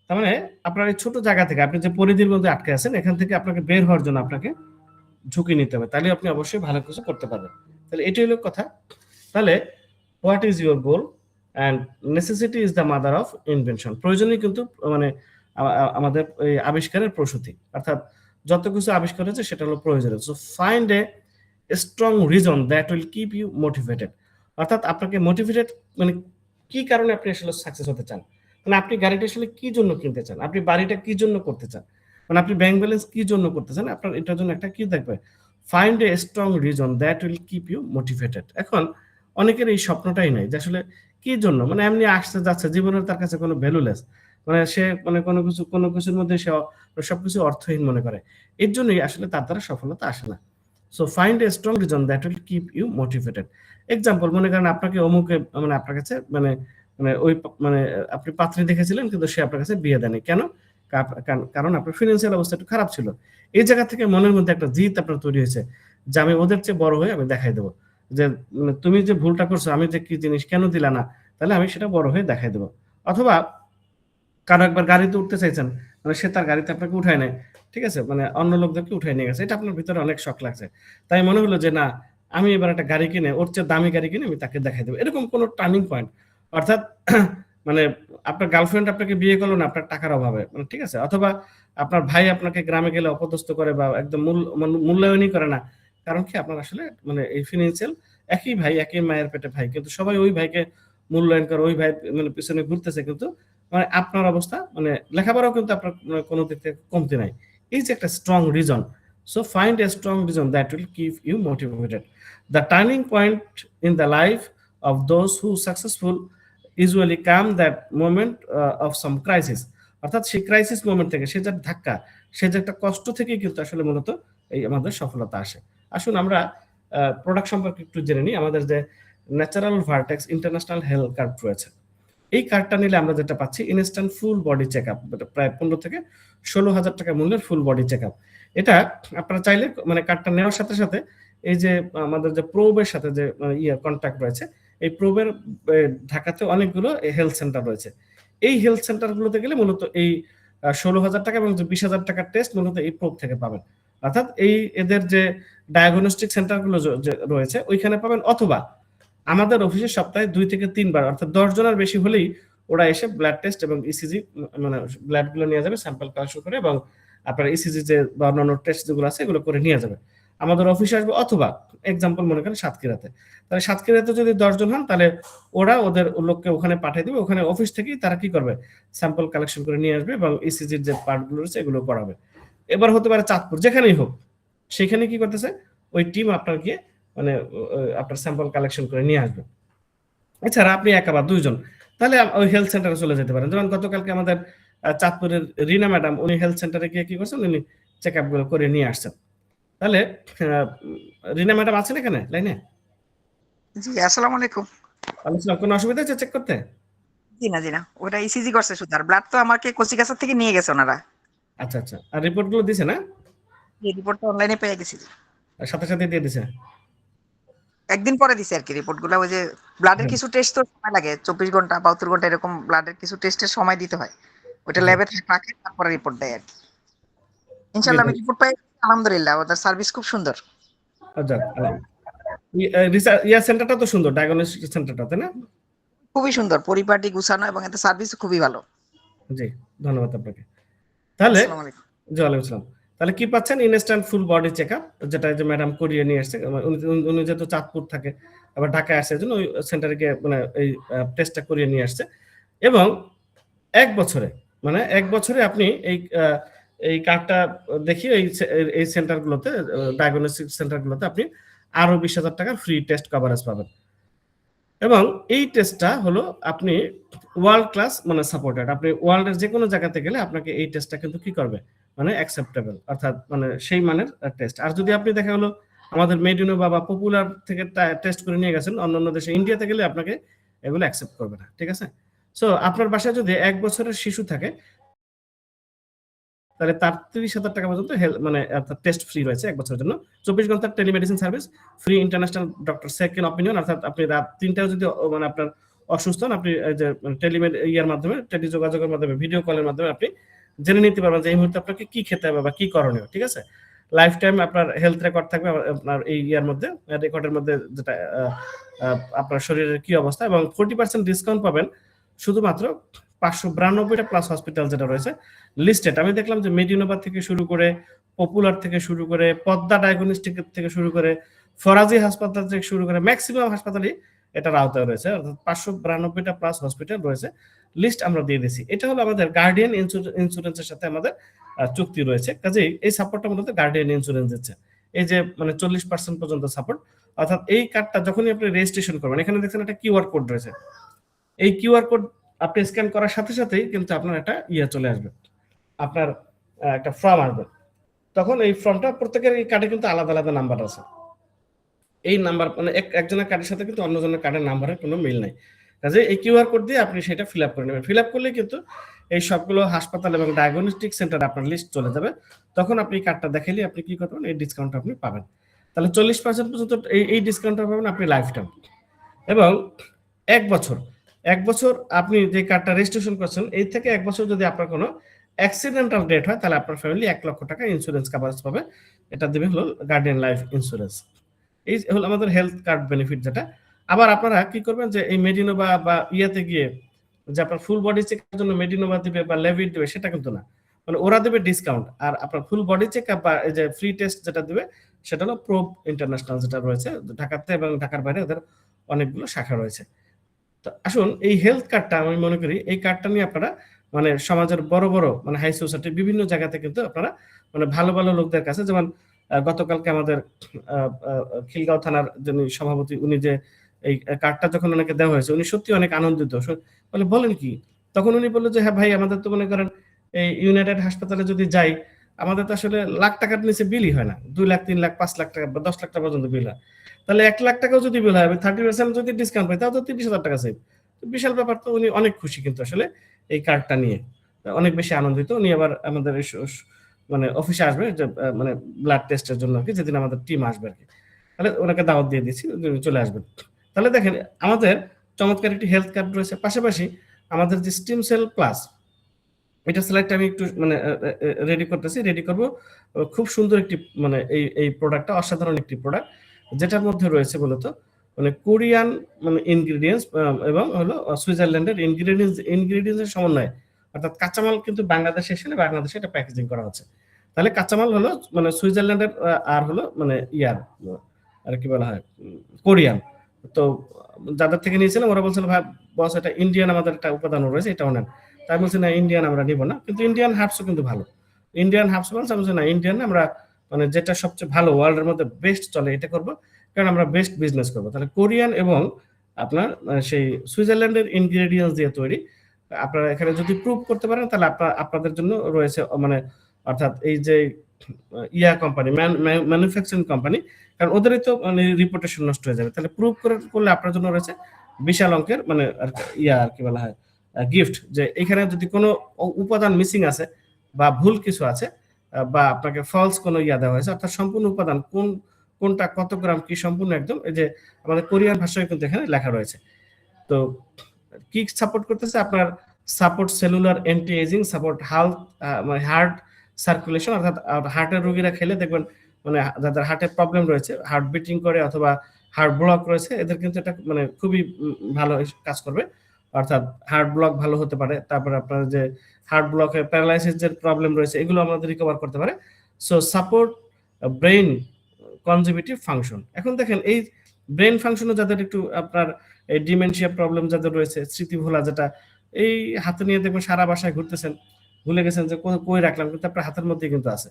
তার মানে আপনার এই ছোট জায়গা থেকে, আপনি যে পরিধির মধ্যে আটকে আছেন, এখান থেকে আপনাকে বের হওয়ার জন্য আপনাকে ঝুঁকি নিতে হবে, তাহলে আপনি অবশ্যই ভালো কিছু করতে পারবেন। তাহলে এটাই হলো কথা। তাহলে what is your goal and necessity is the mother of invention. প্রয়োজনই কিন্তু মানে আমাদের এই আবিষ্কারের প্রসূতি, অর্থাৎ যত কিছু আবিষ্কার হয়েছে সেটা হলো প্রয়োজনীয়। So find a strong reason that will keep you motivated, অর্থাৎ আপনাকে মোটিভেটেড মানে কি কারণে আপনি আসলে সাকসেস হতে চান, মানে আপনি গাড়িটা আসলে কি জন্য কিনতে চান, আপনি বাড়িটা কি জন্য করতে চান, মানে আপনি ব্যাংক ব্যালেন্স কি জন্য করতে চান, আপনার এটার জন্য একটা কি থাকবে, find a strong reason that will keep you motivated. এখন অনেকের এই স্বপ্নটাই নাই যে আসলে কি জন্য, মানে এমনি আসতে যাচ্ছে, জীবনের তার কাছে কোনো ভ্যালুলেস, মানে সে মানে কোনো কিছুর মধ্যে সে সবকিছু অর্থহীন মনে করে, এর জন্যই আসলে তার দ্বারা সফলতা আসে না। So find a strong reason that will keep you motivated. Example, মনে করেন আপনাকে অমুকে মানে আপনার কাছে মানে মানে ওই মানে আপনি পাত্রী দেখেছিলেন কিন্তু সে আপনার কাছে বিয়ে দেয়নি, কেন? কারণ আপনার ফিনান্সিয়াল অবস্থা একটু খারাপ ছিল। এই জায়গা থেকে মনের মধ্যে একটা জিদ আপনার তৈরি হয়েছে যে আমি ওদের চেয়ে বড় হয়ে আমি দেখাই দেবো, যে তুমি যে ভুলটা করছো, আমি যে কি জিনিস কেন দিলা না, তাহলে আমি সেটা বড় হয়ে দেখাই দেবো। অথবা কারো একবার গাড়িতে উঠতে চাইছেন, মানে সে তার গাড়িতে আপনাকে উঠায় নেয়, ঠিক আছে, মানে অন্য লোকদেরকে উঠায় নিয়ে গেছে, এটা আপনার ভিতরে অনেক শখ লাগছে, তাই মনে হলো যে না আমি এবার একটা গাড়ি কিনে, ওর চেয়ে দামি গাড়ি কিনে আমি তাকে দেখাই দেবো। এরকম কোনো টার্নিং পয়েন্ট, অর্থাৎ মানে আপনার গার্লফ্রেন্ড আপনাকে বিয়ে করলো না আপনার টাকার অভাবে, মানে ঠিক আছে, অথবা আপনার ভাই আপনাকে গ্রামে গেলে অপদস্থ করে বা একদম মূল্যায়নই করে না, কারণ কি আপনার আসলে মানে এই ফিনান্সিয়াল, একই ভাই একই মায়ের পেটে ভাই, কিন্তু সবাই ওই ভাইকে মূল্যায়ন করে, ওই ভাই মানে পিছনে ঘুরতেছে, কিন্তু মানে আপনার অবস্থা মানে লেখাপড়াও কিন্তু আপনার কোনো দিক থেকে কমতি নাই। এই যে একটা strong reason, so find a strong reason that will keep you motivated. The turning point in the life of those who successful usually come that moment of some crisis, অর্থাৎ সেই ক্রাইসিস মোমেন্ট থেকে, সে যে ধাক্কা, সে যে একটা কষ্ট থেকেই কিন্তু আসলে মূলত এই আমাদের সফলতা আসে। আসুন আমরা প্রোডাক্ট সম্পর্কে একটু জেনে নিই। আমাদের যে natural vertex international health card রয়েছে, এই কার্ডটা নিলে আমরা যেটা পাচ্ছি instant full body check up, প্রায় 15 থেকে 16,000 টাকা মূল্যের ফুল বডি চেক আপ। এটা আপনারা চাইলে মানে কার্ডটা নেওয়ার সাথে সাথে এই যে আমাদের যে প্রোবের সাথে যে কন্ট্যাক্ট রয়েছে, এই প্রোবের ঢাকাতে অনেকগুলো হেলথ সেন্টার রয়েছে, এই হেলথ সেন্টারগুলোতে গেলে মূলত এই 16,000 টাকা এবং 20,000 টাকার টেস্ট মূলত এই প্রোব থেকে পাবেন, অর্থাৎ এই এদের যে ডায়াগনস্টিক সেন্টারগুলো রয়েছে ওইখানে পাবেন, অথবা আমাদের অফিসে সপ্তাহে 2 থেকে 3 বার, অর্থাৎ 10 জনের বেশি হলেই ওরা এসে ব্লাড টেস্ট এবং ইসিজি মানে ব্লাড গুলো নিয়ে যাবে, স্যাম্পল কালেকশন করে, এবং আপনার ইসিজি যে বা অন্যান্য টেস্ট যেগুলো আছে এগুলো করে নিয়ে যাবে, আমাদের অফিসে আসবে। অথবা এক্সাম্পল মনে করেন সাতক্ষীরাতে, তাহলে সাতক্ষীরাতে যদি 10 জন হন তাহলে ওরা ওদের লোককে ওখানে পাঠিয়ে দেবে, ওখানে অফিস থেকেই তারা কি করবে, স্যাম্পল কালেকশন করে নিয়ে আসবে এবং ইসিজির যে পার্টগুলো রয়েছে এগুলো করাবে। এবার হতে পারে চাঁদপুর, যেখানেই হোক, সেখানে কি করতেছে ওই টিম আপনার গিয়ে মানে আপনার স্যাম্পল কালেকশন করে নিয়ে আসবে। এছাড়া আপনি একা বা 2 জন, তাহলে ওই হেলথ সেন্টারে চলে যেতে পারেন। যেমন গতকালকে আমাদের চাঁদপুরের রিনা ম্যাডাম, উনি হেলথ সেন্টারে গিয়ে কি করছেন, উনি চেক আপ গুলো করে নিয়ে আসছেন। তাহলে রিনা ম্যাডাম আছেন এখানে লাইনে? জি, আসসালামু আলাইকুম। আলোচনা কোনো অসুবিধা আছে চেক করতে? জি না, ওটা ইসিজি করছে শুধু, আর ব্লাড তো আমাকে কচিকাছা থেকে নিয়ে গেছে ওনারা। আচ্ছা আচ্ছা, আর রিপোর্ট গুলো দিছে না? এই রিপোর্টটা অনলাইনে পেয়ে গেছি, সাথে সাথে দিয়ে দিছে? একদিন পরে দিছে আর কি রিপোর্ট গুলা। ওই যে ব্লাডের কিছু টেস্ট তো সময় লাগে, 24 ঘন্টা 72 ঘন্টা এরকম ব্লাডের কিছু টেস্টের সময় দিতে হয়, ওইটা ল্যাবে রাখে তারপরে রিপোর্ট দেয় আর কি। ইনশাআল্লাহ আমি রিপোর্ট পাই, আলহামদুলিল্লাহ। ওদের সার্ভিস খুব সুন্দর। আচ্ছা, সেন্টারটা তো সুন্দর, ডায়াগনস্টিক সেন্টারটা, তাই না? খুবই সুন্দর, পরিপাটি গুছানো, এবং এতে সার্ভিস খুবই ভালো। জি, ধন্যবাদ আপনাকে। তাহলে আসসালামু আলাইকুম। জি ওয়ালাইকুম আসসালাম। তাহলে কি পাচ্ছেন? Instant full body check up, যেটা যে ম্যাডাম করিয়ে নিয়ে আসছে। উনি যেহেতু চাঁদপুর থাকে, আবার ঢাকায় আসছে, জন্য ওই সেন্টারে গিয়ে মানে এই টেস্টটা করিয়ে নিয়ে আসছে। এবং 1 বছরে, মানে 1 বছরে আপনি এই কার্ডটা দেখিয়ে এই সেন্টারগুলোতে, ডায়াগনস্টিক সেন্টারগুলোতে আপনি আরো 20,000 টাকার ফ্রি টেস্ট কভারেজ পাবেন। এবং এই টেস্টটা হলো আপনি ওয়ার্ল্ড ক্লাস মানে সাপোর্টেড। আপনি ওয়ার্ল্ডের যে কোনো জায়গাতে গেলে আপনাকে এই টেস্টটা কিন্তু কি করবে, মানে অ্যাকসেপ্টেবল, অর্থাৎ মানে সেই মানের টেস্ট। আর যদি আপনি দেখা হলো আমাদের মেডিনো বা পপুলার থেকে টেস্ট করে নিয়ে গেছেন অন্যান্য দেশে, ইন্ডিয়াতে গেলে আপনাকে এগুলো অ্যাকসেপ্ট করবে না, ঠিক আছে? সো আপনার বাসায় যদি 1 বছরের শিশু থাকে, তাহলে তার 30,000 টাকা পর্যন্ত মানে টেস্ট ফ্রি রয়েছে 1 বছরের জন্য। 24 ঘন্টার telemedicine service, free international doctor second opinion, অর্থাৎ আপনি রাত 3টায় যদি মানে আপনার অসুস্থ হন, আপনি যে ইয়ার মাধ্যমে, টেলি যোগাযোগের মাধ্যমে, ভিডিও কলের মাধ্যমে আপনি জেনে নিতে পারবেন যে এই মুহূর্তে আপনাকে কি খেতে হবে বা কি করণীয়, ঠিক আছে? লাইফ টাইম আপনার হেলথ রেকর্ড থাকবে আপনার এই ইয়ার মধ্যে, রেকর্ডের মধ্যে, যেটা আপনার শরীরের কি অবস্থা। এবং 40% ডিসকাউন্ট পাবেন শুধুমাত্র 592টা প্লাস হসপিটাল যেটা রয়েছে লিস্টেড। আমি দেখলাম যে মেডিনোভা থেকে শুরু করে, পপুলার থেকে শুরু করে, পদ্মা ডায়াগনস্টিক থেকে শুরু করে, ফরাজি হাসপাতাল থেকে শুরু করে, ম্যাক্সিমাম হাসপাতালই এটার আওতায় রয়েছে, অর্থাৎ 592টা প্লাস হসপিটাল রয়েছে। লিস্ট আমরা দিয়ে দিয়েছি। এটা হলো আমাদের গার্ডিয়ান ইন্স্যুরেন্সের সাথে আমাদের চুক্তি রয়েছে। কাজেই এই সাপোর্টটা মূলত গার্ডিয়ান ইন্স্যুরেন্স দিচ্ছে। এই যে মানে 40% পর্যন্ত সাপোর্ট, অর্থাৎ এই কার্ডটা যখনই আপনি রেজিস্ট্রেশন করবেন, এখানে দেখছেন একটা কিউআর কোড রয়েছে। এই কিউআর কোড আপনি স্ক্যান করার সাথে সাথেই কিন্তু আপনার একটা চলে আসবে, আপনার একটা ফর্ম আসবে। তখন এই ফর্মটা, প্রত্যেকের এই কার্ডে কিন্তু আলাদা আলাদা নাম্বার আছে। এই নাম্বার মানে একজনের কার্ডের সাথে কিন্তু অন্যজনের কার্ডের নাম্বারের কোনো মিল নাই। কাজে এই কিউআর কোড দিয়ে আপনি সেটা ফিল আপ করে নেবেন। ফিল আপ করলে কিন্তু এই সবগুলো হাসপাতাল এবং ডায়াগনস্টিক সেন্টারে আপনার লিস্ট চলে যাবে। তখন আপনি কার্ডটা দেখাইলে আপনি কি করবেন, এই ডিসকাউন্টটা আপনি পাবেন। তাহলে 40% পর্যন্ত এই ডিসকাউন্টটা পাবেন আপনি লাইফ টাইম। এবং 1 বছর আপনি যে কার্ডটা রেজিস্ট্রেশন করছেন, এই থেকে 1 বছর যদি আপনার কোনো অ্যাক্সিডেন্টাল ডেট হয়, তাহলে আপনার ফ্যামিলি 1 লক্ষ টাকা ইন্স্যুরেন্স কভারেজ পাবে। এটা দেবে হলো গার্ডিয়ান লাইফ ইন্স্যুরেন্স। এই হলো আমাদের হেলথ কার্ড বেনিফিট যেটা। আবার আপনারা কি করবেন, যে এই মেডিনোভা বা ইয়াতে গিয়ে যে আপনার ফুল বডি চেকের জন্য মেডিনোভা দিবে বা লেভিট দিবে, সেটা কিন্তু না। মানে ওরা দেবে ডিসকাউন্ট, আর আপনার ফুল বডি চেক আপ বা এই যে ফ্রি টেস্ট যেটা দিবে, সেটা হলো প্রোব ইন্টারন্যাশনাল, যেটা রয়েছে ঢাকাতে এবং ঢাকার বাইরে ওদের অনেকগুলো শাখা রয়েছে। তো আসুন, এই হেলথ কার্ডটা আমি মনে করি এই কার্ডটা নিয়ে আপনারা মানে সমাজের বড় বড় মানে হাই সোসাইটি বিভিন্ন জায়গাতে কিন্তু আপনারা মানে ভালো ভালো লোকদের কাছে, যেমন গতকালকে আমাদের খিলগাঁও থানার যিনি সভাপতি, উনি যে এই কার্ডটা যখন ওনাকে দেওয়া হয়েছে, উনি সত্যি অনেক আনন্দিত। বলে বলেন কি, তখন উনি বললো যে হ্যাঁ ভাই, আমাদের তো মনে করেন এই ইউনাইটেড হাসপাতালে যদি যাই, আমাদের তো আসলে লাখ টাকার নিচে বিলই হয় না, 2 লাখ 3 লাখ 5 লাখ টাকা বা 10 লাখ টাকা পর্যন্ত বিল হয়। তাহলে 1 লাখ টাকাও যদি বিল হয়, 30% যদি ডিসকাউন্ট পাই, তাও তো 30,000 টাকা সেভ। বিশাল ব্যাপার। তো উনি অনেক খুশি কিন্তু আসলে এই কার্ডটা নিয়ে, অনেক বেশি আনন্দিত। উনি আবার আমাদের মানে অফিসে আসবে, যে মানে ব্লাড টেস্টের জন্য আর কি, যেদিন আমাদের টিম আসবে আর কি। তাহলে ওনাকে দাওয়াত দিয়ে দিচ্ছি, চলে আসবেন। তাহলে দেখেন আমাদের চমৎকার একটি হেলথ কার্ড রয়েছে। পাশাপাশি আমাদের যে স্টিম সেল প্লাস, এটা সিলেক্ট আমি একটু মানে রেডি করতেছি, রেডি করব। খুব সুন্দর একটি মানে এই প্রোডাক্টটা অসাধারণ একটি প্রোডাক্ট, যেটার মধ্যে রয়েছে মূলত মানে কোরিয়ান মানে ইনগ্রেডিয়েন্টস এবং হলো সুইজারল্যান্ডের ইনগ্রেডিয়েন্টসের সমন্বয়, অর্থাৎ কাঁচামাল কিন্তু বাংলাদেশে এসে বাংলাদেশে এটা প্যাকেজিং করা হচ্ছে। তাহলে কাঁচামাল হলো মানে সুইজারল্যান্ডের আর হলো মানে ইয়ার আর কি বলা হয় কোরিয়ান। তো যাদের থেকে নিয়েছিলাম ওরা বলছিল ভাই বস, এটা ইন্ডিয়ান আমাদের একটা উপাদান রয়েছে, এটাও নেন। তাই বলছি না, ইন্ডিয়ান আমরা নিব না, কিন্তু ইন্ডিয়ান হার্বসও কিন্তু ভালো। ইন্ডিয়ান হার্বস বলছে, আমি বলছি না, ইন্ডিয়ান আমরা মানে যেটা সবচেয়ে ভালো ওয়ার্ল্ডের মধ্যে বেস্ট চলে এটা করব, কারণ আমরা বেস্ট বিজনেস করবো। তাহলে কোরিয়ান এবং আপনার সেই সুইজারল্যান্ডের ইনগ্রেডিয়েন্টস দিয়ে তৈরি। আপনারা এখানে যদি প্রুভ করতে পারেন, তাহলে আপনাদের জন্য রয়েছে মানে অর্থাৎ এই যে ইয়া কোম্পানি, ম্যানুফ্যাকচারিং কোম্পানি, কারণ ওদেরই তো মানে রিপুটেশন নষ্ট হয়ে যাবে। তাহলে প্রুভ করলে আপনার জন্য রয়েছে বিশাল অঙ্কের মানে আর কি বলা হয় গিফট, যে এখানে যদি কোনো উপাদান মিসিং আছে বা ভুল কিছু আছে বা আপনাকে ফলস কোনো দেওয়া হয়েছে, অর্থাৎ সম্পূর্ণ উপাদান কোনটা কত গ্রাম কি সম্পূর্ণ একদম এই যে আমাদের কোরিয়ান ভাষায় কিন্তু এখানে লেখা রয়েছে। তো কি সাপোর্ট করতেছে আপনার, support cellular anti aging, support মানে হার্ট সার্কুলেশন, অর্থাৎ হার্টের রোগীরা খেলে দেখবেন মানে যাদের হার্টের প্রবলেম রয়েছে, হার্ট বিটিং করে অথবা হার্ট ব্লক রয়েছে, এদের কিন্তু এটা মানে খুবই ভালো কাজ করবে। অর্থাৎ হার্ট ব্লক ভালো হতে পারে, তারপরে আপনার যে হার্ট ব্লকে প্যারালাইসিস এর প্রবলেম রয়েছে, এগুলো আমাদের রিকভার করতে পারে। So support brain cognitive function. এখন দেখেন এই ব্রেন ফাংশনে যাদের একটু আপনার এই ডিমেনশিয়া প্রবলেম যাদের রয়েছে, স্মৃতি ভোলা, যেটা এই হাতে নিয়ে দেখবেন সারা বাসায় ঘুরতেছেন, ভুলে গেছেন যে কই রাখলাম, কিন্তু আপনার হাতের মধ্যেই কিন্তু আছে,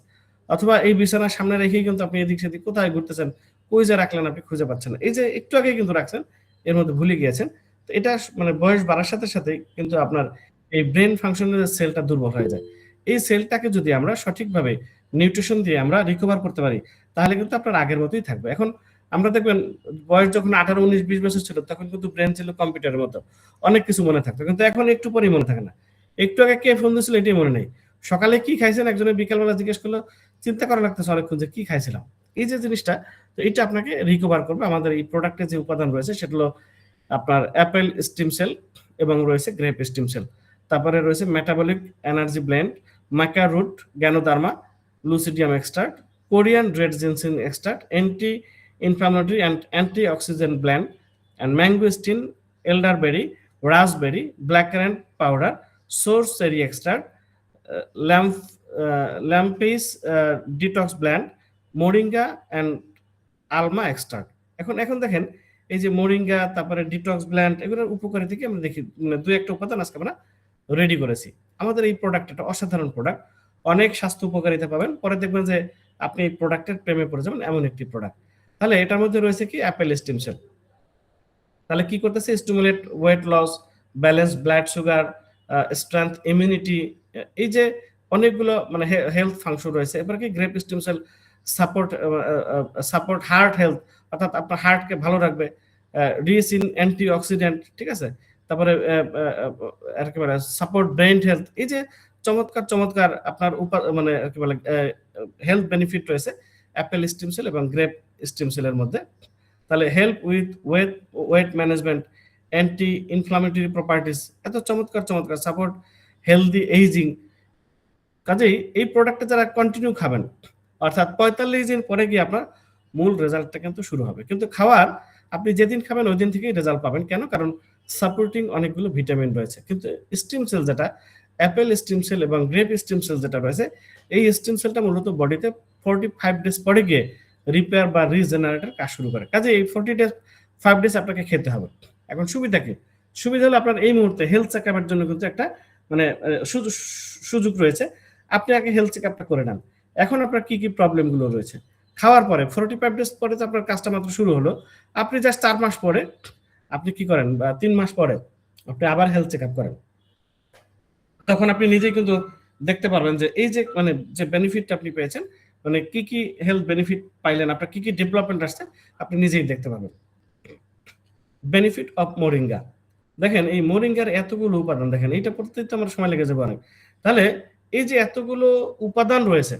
অথবা এই বিছানার সামনে রেখেই কিন্তু আপনি এদিক সেদিক কোথায় ঘুরতেছেন, কই যে রাখলেন আপনি খুঁজে পাচ্ছেন না, এই যে একটু আগে কিন্তু রাখছেন, এর মধ্যে ভুলে গিয়েছেন। তো এটা মানে বয়স বাড়ার সাথে সাথে কিন্তু আপনার এই ব্রেন ফাংশনের সেলটা দুর্বল হয়ে যায়। এই সেলটাকে যদি আমরা সঠিকভাবে নিউট্রিশন দিয়ে আমরা রিকভার করতে পারি, তাহলে কিন্তু আপনার আগের মতোই থাকবে। এখন আমরা দেখবেন বয়স যখন 18, 19, 20 বছর ছিল, তখন কিন্তু ব্রেন ছিল কম্পিউটারের মতো, অনেক কিছু মনে থাকতো, কিন্তু এখন একটু পরেই মনে থাকে না। একটু আগে কে ফোন দিয়েছিল এটাই মনে নেই, সকালে কি খাইছেন একজনের বিকালবেলা জিজ্ঞেস করলো, চিন্তা করা লাগতেছে অনেকক্ষণ যে কি খাইছিলাম। এই যে জিনিসটা, তো এটা আপনাকে রিকভার করবে। আমাদের এই প্রোডাক্টে যে উপাদান রয়েছে সেটা হলো আপনার অ্যাপেল স্টিম সেল এবং রয়েছে গ্রেপ স্টিম সেল, তারপরে রয়েছে metabolic energy blend, maca root, ganoderma, lucidium extract, Korean red ginseng extract, anti inflammatory and antioxidant blend, and mangosteen, elderberry, raspberry, blackcurrant powder, source cherry extract, lampis detox blend, moringa and alma extract। এখন দেখেন এই যে moringa, তারপরে detox blend, এগুলোর উপকারী থেকে আমরা দেখি মানে দুই একটা উপাদান আজকে আমরা রেডি করেছি। আমাদের এই প্রোডাক্ট একটা অসাধারণ প্রোডাক্ট, অনেক স্বাস্থ্য উপকারিতা পাবেন, পরে দেখবেন যে আপনি এই প্রোডাক্টের প্রেমে পড়ে যাবেন, এমন একটি প্রোডাক্ট। তাহলে এটার মধ্যে রয়েছে কি অ্যাপেল স্টিম সেল, তাহলে কি করতেছে, stimulate weight loss, balance blood sugar, strength, immunity, এই যে অনেকগুলো মানে হেলথ ফাংশন রয়েছে। এবার কি grape stem cell support heart health, অর্থাৎ আপনার হার্টকে ভালো রাখবে, রিচ ইন অ্যান্টি অক্সিডেন্ট, ঠিক আছে, তারপরে আর কি বলে সাপোর্ট ব্রেন হেলথ। এই যে চমৎকার চমৎকার আপনার মানে কি বলে হেলথ বেনিফিট রয়েছে অ্যাপেল স্টিম সেল এবং গ্রেপ স্টিম সেলের মধ্যে। তাহলে help with wait management, anti inflammatory properties, এত চমৎকার চমৎকার, সাপোর্ট হেলদি এইজিং। কাজেই এই প্রোডাক্টটা যারা কন্টিনিউ খাবেন, অর্থাৎ 45 দিন পরে গিয়ে আপনার মূল রেজাল্টটা কিন্তু শুরু হবে। কিন্তু খাওয়ার আপনি যেদিন খাবেন ওই দিন থেকেই রেজাল্ট পাবেন। কেন? কারণ সাপোর্টিং অনেকগুলো ভিটামিন রয়েছে। কিন্তু স্টিম সেল যেটা অ্যাপেল স্টিম সেল এবং গ্রেপ স্টিম সেল যেটা রয়েছে, এই স্টিম সেলটা মূলত বডিতে 45 ডেজ পরে গিয়ে রিপেয়ার বা রিজেনারেটের কাজ শুরু করে। কাজে এই 45 ডেজ আপনাকে খেতে হবে। এখন সুবিধা কি? সুবিধা হলো আপনার এই মুহূর্তে হেলথ চেকআপের জন্য কিন্তু একটা মানে সুযোগ রয়েছে। আপনি আগে হেলথ চেকআপটা করে নেন। এখন আপনার কি কি প্রবলেম গুলো রয়েছে, খাওয়ার পরে 45 ডেজ পরে তো আপনার কাজটা মাত্র শুরু হলো, আপনি জাস্ট 4 মাস পরে আপনি কি করেন, বা 3 মাস পরে আপনি আবার হেলথ চেকআপ করেন। তখন আপনি নিজেই কিন্তু দেখতে পারবেন যে এই যে মানে যে বেনিফিটটা আপনি পেয়েছেন, মানে কি কি হেলথ বেনিফিট পাইলেন, আপনার কি কি ডেভেলপমেন্ট আসছে, আপনি নিজেই দেখতে পাবেন। বেনিফিট অফ মোরিঙ্গা, দেখেন এই মোরিঙ্গার এতগুলো উপাদান, দেখেন এইটা পড়তে তো আমার সময় লেগে যাবে অনেক। তাহলে এই যে এতগুলো উপাদান রয়েছে,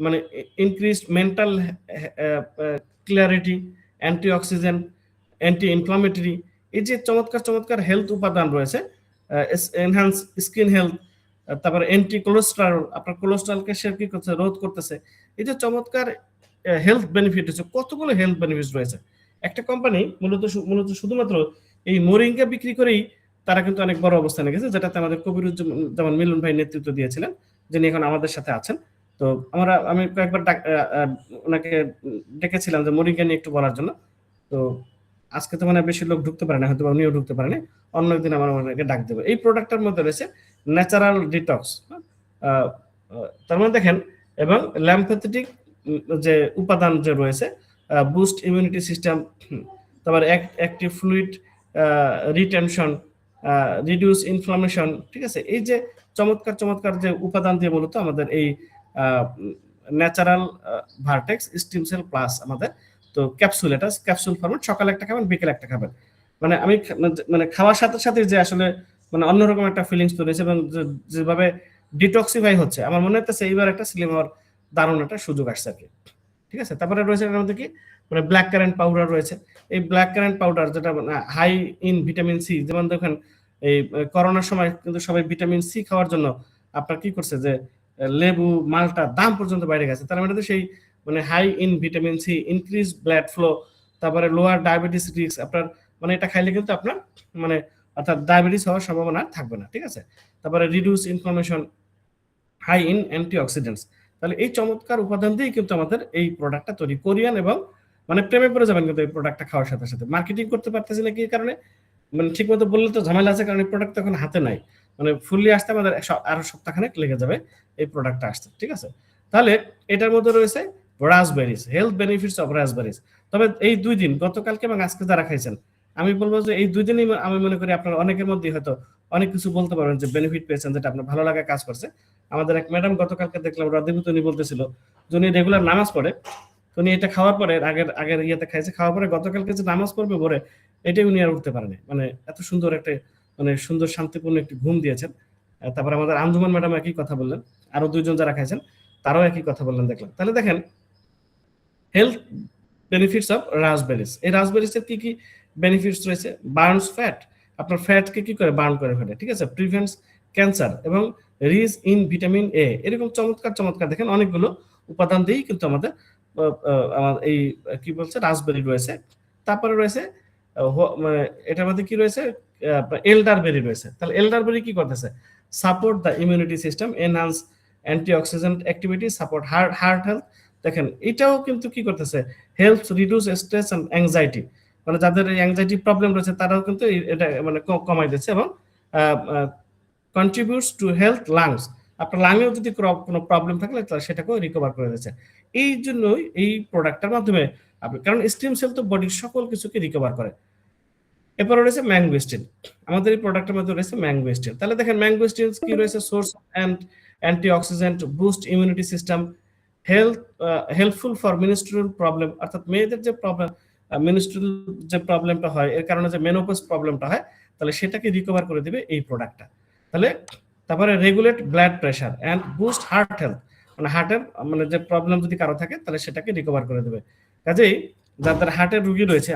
মানে increase mental clarity, anti oxidant, anti inflammatory, এই যে চমৎকার চমৎকার হেলথ উপাদান রয়েছে, এনহান্স স্কিন হেলথ, তারপরে অ্যান্টি কোলেস্টেরল, আপনার কোলেস্টেরলকে সে কি করছে, রোধ করতেছে। এই যে চমৎকার হেলথ বেনিফিট হচ্ছে, কতগুলো হেলথ বেনিফিট রয়েছে। একটা কোম্পানি মূলত শুধুমাত্র এই মোরিঙ্গা বিক্রি করেই তারা কিন্তু অনেক বড় অবস্থানে গেছে, যেটাতে আমাদের কবিরুজ্জামান মিলন ভাই নেতৃত্ব দিয়েছিলেন, যিনি এখন আমাদের সাথে আছেন। তো আমি কয়েকবার ওনাকে ডেকেছিলাম যে মোরিঙ্গা নিয়ে একটু বলার জন্য। তো আজকে তো মানে বেশি লোক ঢুকতে পারে না, হয়তো উনিও ঢুকতে পারেনি, অন্য একদিন আমার ওনাকে ডাক দেবো। এই প্রোডাক্টের মধ্যে রয়েছে ন্যাচারাল ডিটক্স, তার মানে দেখেন, এবং ল্যাম্পেথেটিক যে উপাদান যে রয়েছে, বুস্ট ইমিউনিটি সিস্টেম, তারপর active fluid retention, reduce inflammation, ঠিক আছে। এই যে চমৎকার চমৎকার যে উপাদান দিয়ে মূলত আমাদের এই natural vertex stem cell plus আমাদের তো ক্যাপসুল, এটা ক্যাপসুল ফরম্যাট, সকালে একটা খাবেন, বিকেলে একটা খাবেন। মানে আমি মানে খাওয়ার সাথে সাথে যে আসলে মানে অন্যরকম একটা ফিলিংস তৈরি হয়েছে, এবং যেভাবে ডিটক্সিফাই হচ্ছে, আমার মনে হচ্ছে এইবার একটা স্লিম হওয়ার দারুণ একটা সুযোগ আসছে আর কি, ঠিক আছে। তারপরে রয়েছে এর মধ্যে কি মানে ব্ল্যাক কারেন্ট পাউডার রয়েছে। এই ব্ল্যাক কারেন্ট পাউডার যেটা হাই ইন ভিটামিন সি, যেমন দেখেন এই করোনার সময় কিন্তু সবাই ভিটামিন সি খাওয়ার জন্য আপনার কি করছে, যে লেবু মালটা দাম পর্যন্ত বাইরে গেছে। তার মানে সেই মানে high in vitamin C, increase blood flow, তারপরে লোয়ার ডায়াবেটিস রিস্ক, আপনার মানে এটা খাইলে কিন্তু আপনার মানে অর্থাৎ ডায়াবেটিস হওয়ার সম্ভাবনা থাকবে না, ঠিক আছে। তারপরে reduce inflammation, high in antioxidants, তাহলে এই চমৎকার উপাদান দিয়ে কিন্তু আমাদের এই প্রোডাক্টটা তৈরি, কোরিয়ান এবং মানে প্রেমে পড়ে যাবেন কিন্তু এই প্রোডাক্টটা খাওয়ার সাথে সাথে। মার্কেটিং করতে পারতেছি না কি কারণে, মানে ঠিক মতো বললে তো ঝামেলা আছে, কারণ এই প্রোডাক্ট এখন হাতে নাই, মানে ফুললি আসতে আমাদের আরো সপ্তাহখানেক লেগে যাবে এই প্রোডাক্টটা আসতে, ঠিক আছে। তাহলে এটার মধ্যে রয়েছে রাসবেরিজ, হেলথ বেনিফিটস অফ রাসবেরিজ। তবে এই 2 দিন, গতকালকে এবং আজকে যারা খাইছেন, আমি বলবো যে এই 2 দিনই আমি মনে করি আপনার অনেকের মধ্যে হয়তো অনেক কিছু বলতে পারবেন যে বেনিফিট পেয়েছেন, যেটা আপনার ভালো লাগা কাজ করছে। আমাদের এক ম্যাডাম গতকালকে দেখলাম রাদিবুত, উনি বলতেছিল যে উনি রেগুলার নামাজ পড়ে, তো উনি এটা খাওয়ার পরে আগের ইয়েতে খাইছে, খাওয়ার পরে গতকালকে যে নামাজ পড়বে ভোরে, এটাই উনি আর উঠতে পারেনি, মানে এত সুন্দর একটা মানে সুন্দর শান্তিপূর্ণ একটি ঘুম দিয়েছেন। তারপরে আমাদের আঞ্জুমান ম্যাডাম একই কথা বললেন, আরো 2 জন যারা খাইছেন তারাও একই কথা বললেন দেখলাম। তাহলে দেখেন হেলথ বেনিফিটস অফ রাসবেরিজ, এই রাসবেরিজের কি কি বেনিফিটস রয়েছে? বার্নস ফ্যাট, আপনার ফ্যাটকে কি করে বার্ন করে ফেলে, ঠিক আছে। প্রিভেন্টস ক্যান্সার এবং রিচ ইন ভিটামিন এ, এরকম চমৎকার চমৎকার দেখেন অনেকগুলো উপাদান দিয়েই কিন্তু আমাদের এই কি বলছে রাসবেরি রয়েছে। তারপরে রয়েছে মানে এটার মধ্যে কি রয়েছে, এলডারবেরি রয়েছে। তাহলে এলডারবেরি কি করতেছে? Support the immunity system, enhance antioxidant activity, support heart health. দেখেন এটাও কিন্তু কি করতেছে, helps reduce stress and anxiety, মানে যাদের এই অ্যাংজাইটি প্রবলেম রয়েছে তারাও কিন্তু এটা মানে কমাই দিচ্ছে। এবং কন্ট্রিবিউটস টু হেলথ লাংস, আপনার লাংয়েও যদি কোনো প্রবলেম থাকলে সেটাকেও রিকভার করে দিচ্ছে। এই জন্যই এই প্রোডাক্টটার মাধ্যমে আপনি, কারণ স্টিম সেল তো বডির সকল কিছুকে রিকভার করে। এরপরে রয়েছে ম্যাঙ্গোস্টিন, আমাদের এই প্রোডাক্টের মধ্যে রয়েছে ম্যাঙ্গোস্টিন। তাহলে দেখেন ম্যাঙ্গোস্টিন কি রয়েছে, source and antioxidant, boost immunity system, helpful for ministerial problem, অর্থাৎ মেয়েদের যে প্রবলেম মিনিস্ট্রিয়াল যে প্রবলেমটা হয়, এর কারণে যে মেনোপজ প্রবলেমটা হয়, তাহলে সেটাকে রিকভার করে দিবে এই প্রোডাক্টটা। তাহলে তারপরে regulate blood pressure and boost heart health, মানে হার্টের মানে যে প্রবলেম যদি কারো থাকে তাহলে সেটাকে রিকভার করে দেবে। কাজেই যাদের হার্টের রোগী রয়েছে,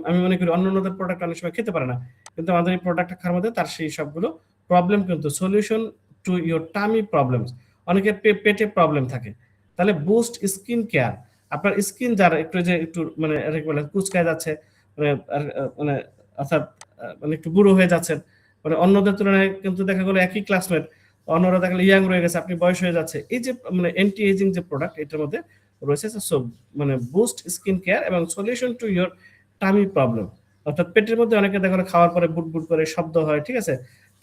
আমি মনে করি অন্যান্যদের প্রোডাক্ট অনেক সময় খেতে পারে না, কিন্তু আমাদের এই প্রোডাক্টটা খাওয়ার মধ্যে তার সেই সবগুলো প্রবলেম কিন্তু solution to your tummy problems. অনেকের পেটে প্রবলেম থাকে, তাহলে বুস্ট স্কিন কেয়ার, আপনার স্কিন যারা একটু মানে কুচকায় যাচ্ছে, মানে অর্থাৎ মানে একটু বুড়ো হয়ে যাচ্ছেন, মানে অন্যদের তুলনায় কিন্তু দেখা গেলো একই ক্লাসমেট, অন্যরা দেখা গেলো ইয়াং রয়ে গেছে, আপনি বয়স হয়ে যাচ্ছে, এই যে মানে অ্যান্টি এজিং যে প্রোডাক্ট এটার মধ্যে রয়েছে মানে বুস্ট স্কিন কেয়ার এবং solution to your tummy problem, অর্থাৎ পেটের মধ্যে অনেকে দেখা গেলো খাওয়ার পরে বুট করে শব্দ হয়, ঠিক আছে,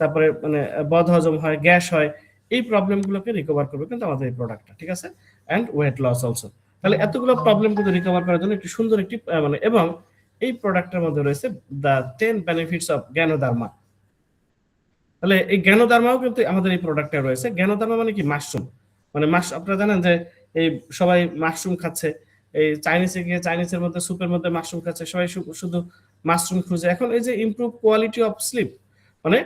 তারপরে মানে বদহজম হয়, গ্যাস হয়, এই প্রবলেমগুলোকে রিকভার করবে কিন্তু আমাদের এই প্রোডাক্টটা, ঠিক আছে। And weight loss also. তাহলে এতগুলো প্রবলেম কিন্তু রিকভার করার জন্য একটি সুন্দর একটি মানে, এবং এই প্রোডাক্টের মধ্যে রয়েছে দ্য 10 বেনিফিটস অফ জ্ঞানোদার্মা। তাহলে এই জ্ঞানোদার্মাও কিন্তু আমাদের এই প্রোডাক্টে রয়েছে। জ্ঞানোদার্মা মানে কি, মাশরুম, মানে আপনারা জানেন যে এই সবাই মাশরুম খাচ্ছে, এই চাইনিজে গিয়ে চাইনিজের মধ্যে স্যুপের মধ্যে মাশরুম খাচ্ছে, সবাই শুধু মাশরুম খুঁজে। এখন এই যে ইমপ্রুভ কোয়ালিটি অফ স্লিপ, মানে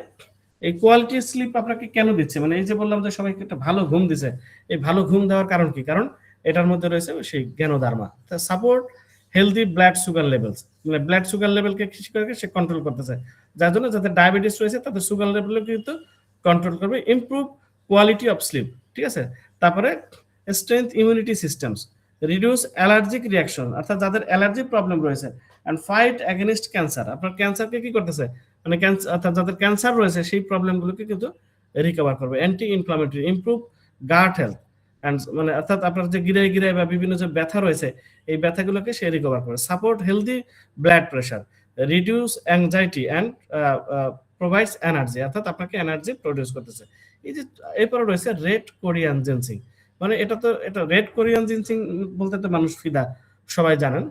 এই কোয়ালিটি স্লিপ আপনাকে কেন দিচ্ছে, মানে এই যে বললাম যে সবাইকে একটা ভালো ঘুম দিছে, এই ভালো ঘুম দেওয়ার কারণ কি, কারণ এটার মধ্যে রয়েছে সেই জ্ঞানোদার্মা। Support healthy blood sugar levels, মানে ব্লাড সুগার লেভেলকে সে কন্ট্রোল করতেছে, যার জন্য যাদের ডায়াবেটিস রয়েছে তাদের সুগার লেভেল কিন্তু কন্ট্রোল করবে। ইমপ্রুভ কোয়ালিটি অফ স্লিপ, ঠিক আছে। তারপরে strength immunity systems, reduce allergic reaction, অর্থাৎ যাদের অ্যালার্জি প্রবলেম রয়েছে, অ্যান্ড ফাইট অ্যাগেনিস্ট ক্যান্সার, আপনার ক্যান্সারকে কি করতেছে, মানে ক্যান্সার অর্থাৎ যাদের ক্যান্সার রয়েছে সেই প্রবলেমগুলোকে কিন্তু রিকভার করবে। Anti inflammatory, improve girth health and মানে অর্থাৎ আপনার যে গিরায় বা বিভিন্ন যে ব্যথা রয়েছে এই ব্যথাগুলোকে সে রিকভার করে। Support healthy blood pressure, reduce anxiety and provides energy, অর্থাৎ আপনাকে এনার্জি প্রডিউস করতেছে। এই যে এরপরে রয়েছে রেড কোরিয়ান জিনসিং, মানে এটা রেড কোরিয়ান জিনসিং বলতে তো মানুষ ফিদা, সবাই জানেন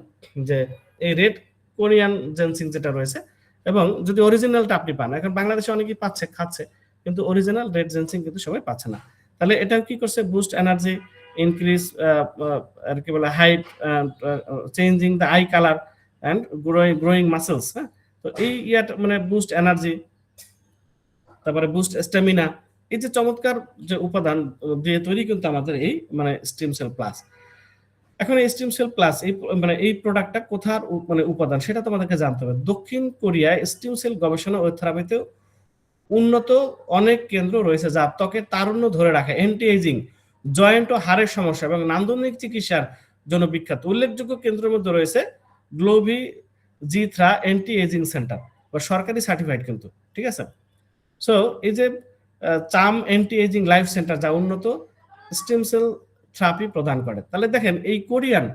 যে এই রেড কোরিয়ান জিনসিং যেটা রয়েছে, এবং যদি অরিজিনালটা আপনি পান, এখন বাংলাদেশে অনেকেই খাচ্ছে, কিন্তু অরিজিনাল রেড জিনসিং কিন্তু সবাই পাচ্ছে না। তাহলে এটা কি করছে, বুস্ট এনার্জি, ইনক্রিজ আর কি বলে height, changing the I colour and growing muscles. হ্যাঁ, তো এই ইয়াটা মানে বুস্ট এনার্জি, তারপরে বুস্ট স্ট্যামিনা, এই যে চমৎকার যে উপাদান দিয়ে তৈরি কিন্তু আমাদের এই মানে স্টিম সেল প্লাস। এখন এই স্টিম সেল প্লাস এই প্রোডাক্টটা কোথার মানে উপাদান সেটা তোমাদেরকে জানতে হবে। দক্ষিণ কোরিয়ায় স্টিম সেল গবেষণা ও থেরাপিতে উন্নত অনেক কেন্দ্র রয়েছে যা ত্বকের তারুণ্য ধরে রাখে, অ্যান্টি এজিং, জয়েন্ট ও হাড়ের সমস্যা এবং নান্দনিক চিকিৎসার জন্য বিখ্যাত। উল্লেখযোগ্য কেন্দ্রের মধ্যে রয়েছে গ্লোভি জিথ্রা অ্যান্টি এজিং সেন্টার, বা সরকারি সার্টিফাইড কিন্তু, ঠিক আছে। সো এই যে চাম অ্যান্টি এজিং লাইফ সেন্টার, যা উন্নত স্টেম সেল থেরাপি প্রদান করে। তাহলে দেখেন এই কোরিয়ান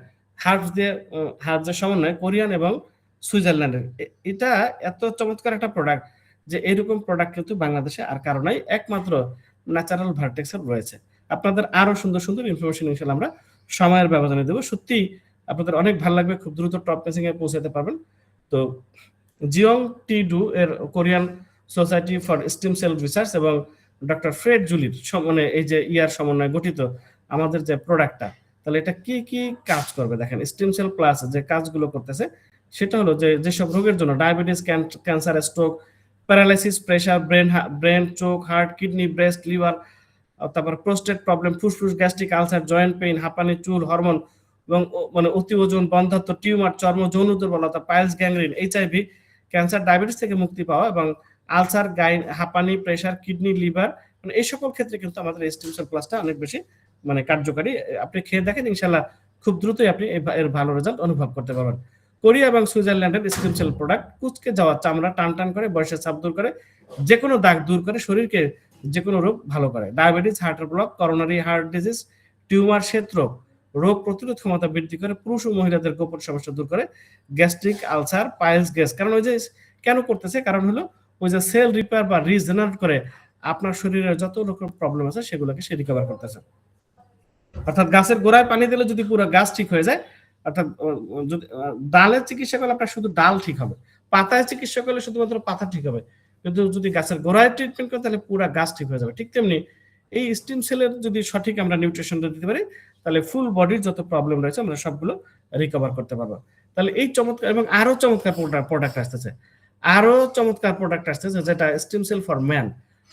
হার্বসের সমন্বয় কোরিয়ান এবং সুইজারল্যান্ডের এটা এত চমৎকার একটা প্রোডাক্ট যে এরকম প্রোডাক্ট কিন্তু বাংলাদেশে আর কারো নাই, একমাত্র ন্যাচারাল ভার্টেক্সের রয়েছে। আপনাদের আরো সুন্দর সুন্দর ইনফরমেশন ইনশাআল্লাহ আমরা সময়ের ব্যবধানে দেবো। সত্যি আপনাদের অনেক ভালো লাগবে, খুব দ্রুত টপ পেসিং এ পৌঁছাতে পারবেন। তো জিওং টি ডু এর Korean society for stem cell research এবং ডক্টর ফ্রেড জুলির মানে এই যে ইয়ার সমন্বয়ে গঠিত আমাদের যে প্রোডাক্টটা, তাহলে এটা কি কি কাজ করবে দেখেন। স্টেম সেল প্লাস যে কাজগুলো করতেছে সেটা হলো যে যেসব রোগের জন্য diabetes, cancer, stroke, paralysis, pressure, brain, চোখ, হার্ট, কিডনি, ব্রেস্ট, লিভার, তারপর প্রোস্টেট প্রবলেম, ফুসফুস, গ্যাস্ট্রিক আলসার, জয়েন্ট পেইন, হাঁপানি, চুল, হরমোন এবং মানে অতি ওজন, বন্ধ্যাত্ব, টিউমার, চর্ম, যৌন দুর্বলতা, piles, gangrene, HIV, cancer, diabetes থেকে মুক্তি পাওয়া এবং আলসার, হাঁপানি, প্রেসার, কিডনি, লিভার, মানে এই সকল ক্ষেত্রে কিন্তু আমাদের স্টেম সেল প্লাসটা অনেক বেশি মানে কার্যকারী। আপনি খেয়ে দেখেন, ইনশাআল্লাহ খুব দ্রুতই আপনি এর ভালো রেজাল্ট অনুভব করতে পারবেন। কোরিয়া এবং সুইজারল্যান্ডের স্টেম সেল প্রোডাক্ট কুচকে যাওয়া চামড়া টান করে, বয়সের চাপ দূর করে, যে কোনো দাগ দূর করে, শরীরকে যে কোনো রোগ ভালো করে। ডায়াবেটিস, হার্টের block, coronary heart disease, tumour, শ্বেতরোগ, রোগ প্রতিরোধ ক্ষমতা বৃদ্ধি করে, পুরুষ ও মহিলাদের গোপন সমস্যা দূর করে, গ্যাস্ট্রিক আলসার, পাইলস, গ্যাস। কারণ ওই যে কেন করতেছে, কারণ হলো ওই যে সেল রিপেয়ার বা রিজেনারেট করে আপনার শরীরের যত রকম প্রবলেম আছে সেগুলোকে সে রিকভার করতেছে। অর্থাৎ গাছের গোড়ায় পানি দিলে যদি পুরো গাছ ঠিক হয়ে যায়, অর্থাৎ যদি ডালের চিকিৎসা করলে আপনার শুধু ডাল ঠিক হবে, পাতায় চিকিৎসা করলে শুধুমাত্র পাতা ঠিক হবে, কিন্তু যদি গাছের গোড়ায় ট্রিটমেন্ট করে তাহলে পুরো গাছ ঠিক হয়ে যাবে। ঠিক তেমনি এই স্টেম সেলের যদি সঠিক আমরা নিউট্রিশন দিতে পারি তাহলে ফুল বডির যত প্রবলেম রয়েছে আমরা সবগুলো রিকভার করতে পারবো। তাহলে এই চমৎকার এবং আরো চমৎকার প্রোডাক্ট আসতেছে, যেটা স্টেম সেল ফর ম্যান,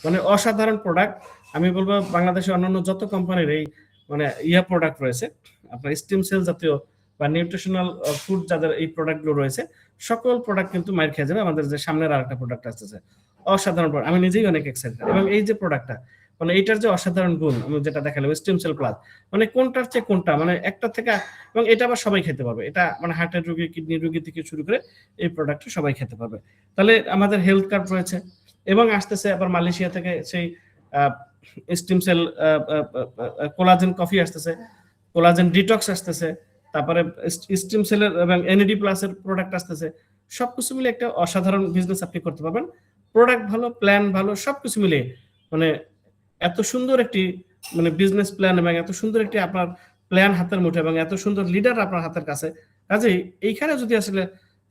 মানে অসাধারণ প্রোডাক্ট। আমি বলবো বাংলাদেশে অন্যান্য যত কোম্পানির এই মানে প্রোডাক্ট রয়েছে, আপনার স্টেম সেল জাতীয় বা নিউট্রিশনাল ফুড যাদের এই প্রোডাক্টগুলো রয়েছে, সকল প্রোডাক্ট কিন্তু মাইর খেয়ে যাবে। আমাদের যে সামনের আরেকটা প্রোডাক্ট আসতেছে অসাধারণ প্রোডাক্ট, আমি নিজেই অনেক এক্সাইটেড। এবং এই যে প্রোডাক্টটা মানে এইটার যে অসাধারণ গুণ আমি যেটা দেখালাম স্টেম সেল প্লাস, মানে কোনটার চেয়ে কোনটা, মানে একটা থেকে, এবং এটা আবার সবাই খেতে পারবে। এটা মানে হার্টের রোগী, কিডনি রোগী থেকে শুরু করে এই প্রোডাক্টটা সবাই খেতে পারবে। তাহলে আমাদের হেলথ কার্ড রয়েছে এবং আসতেছে আবার মালয়েশিয়া থেকে সেই স্টেম সেল কোলাজেন কফি আসতেছে, কোলাজেন ডিটক্স আসতেছে, তারপরে স্টেম সেলের এবং এনএডি প্লাসের প্রোডাক্ট আসতেছে। সবকিছু মিলে একটা অসাধারণ বিজনেস আপনি করতে পারবেন। প্রোডাক্ট ভালো, প্ল্যান ভালো, সবকিছু মিলে মানে এত সুন্দর একটি মানে বিজনেস প্ল্যান এবং এত সুন্দর একটি আপনার প্ল্যান হাতের মুঠে এবং এত সুন্দর লিডার আপনার হাতের কাছে। কাজেই এইখানে যদি আসলে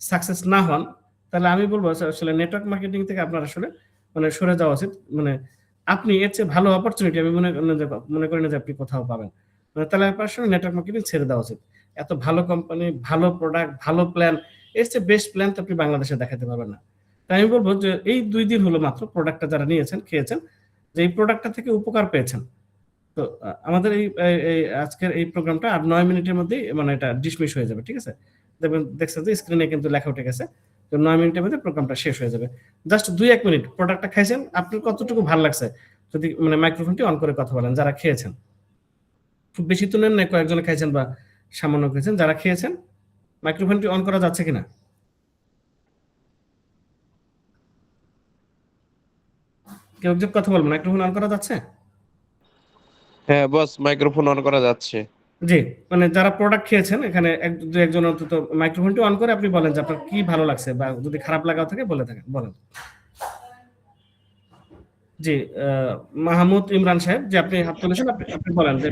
সাকসেস না হন তাহলে আমি বলবো আসলে নেটওয়ার্ক মার্কেটিং থেকে আপনার আসলে মানে সরে যাওয়া উচিত। মানে আপনি এর চেয়ে ভালো অপরচুনিটি আমি মনে করি না যে আপনি কোথাও পাবেন। মানে তাহলে আপনার আসলে নেটওয়ার্ক মার্কেটিং ছেড়ে দেওয়া উচিত। এত ভালো কোম্পানি, ভালো প্রোডাক্ট, ভালো প্ল্যান, এর চেয়ে বেস্ট প্ল্যান তো আপনি বাংলাদেশে দেখাতে পারবেন না। তাই আমি বলবো যে এই 2 দিন হলো মাত্র প্রোডাক্টটা যারা নিয়েছেন, খেয়েছেন, যে এই প্রোডাক্টটা থেকে উপকার পেয়েছেন, তো আমাদের এই আজকের এই প্রোগ্রামটা আর 9 মিনিটের মধ্যেই মানে এটা ডিসমিস হয়ে যাবে। ঠিক আছে, দেখছেন যে স্ক্রিনে কিন্তু লেখা উঠে গেছে, তো 9 মিনিটের মধ্যে প্রোগ্রামটা শেষ হয়ে যাবে। জাস্ট 2-1 মিনিট প্রোডাক্টটা খাইছেন, আপনার কতটুকু ভালো লাগছে যদি মানে মাইক্রোফোনটি অন করে কথা বলেন যারা খেয়েছেন। খুব বেশি তো নেন না, কয়েকজনে খাইছেন বা সামান্য খেয়েছেন। যারা খেয়েছেন মাইক্রোফোনটি অন করা যাচ্ছে কিনা, কেউ একজন কথা বলবেন, মাইক্রোফোন অন করা যাচ্ছে? হ্যাঁ বস, মাইক্রোফোন অন করা যাচ্ছে। জি, মানে যারা প্রোডাক্ট খেয়েছেন এখানে একজন অন্তত মাইক্রোফোনটি অন করে আপনি বলেন যে আপনার কি ভালো লাগছে বা যদি খারাপ লাগাও থাকে বলেন। জি, মাহমুদ ইমরান সাহেব, যে আপনি হাত তুলেছেন, আপনি বলেন যে।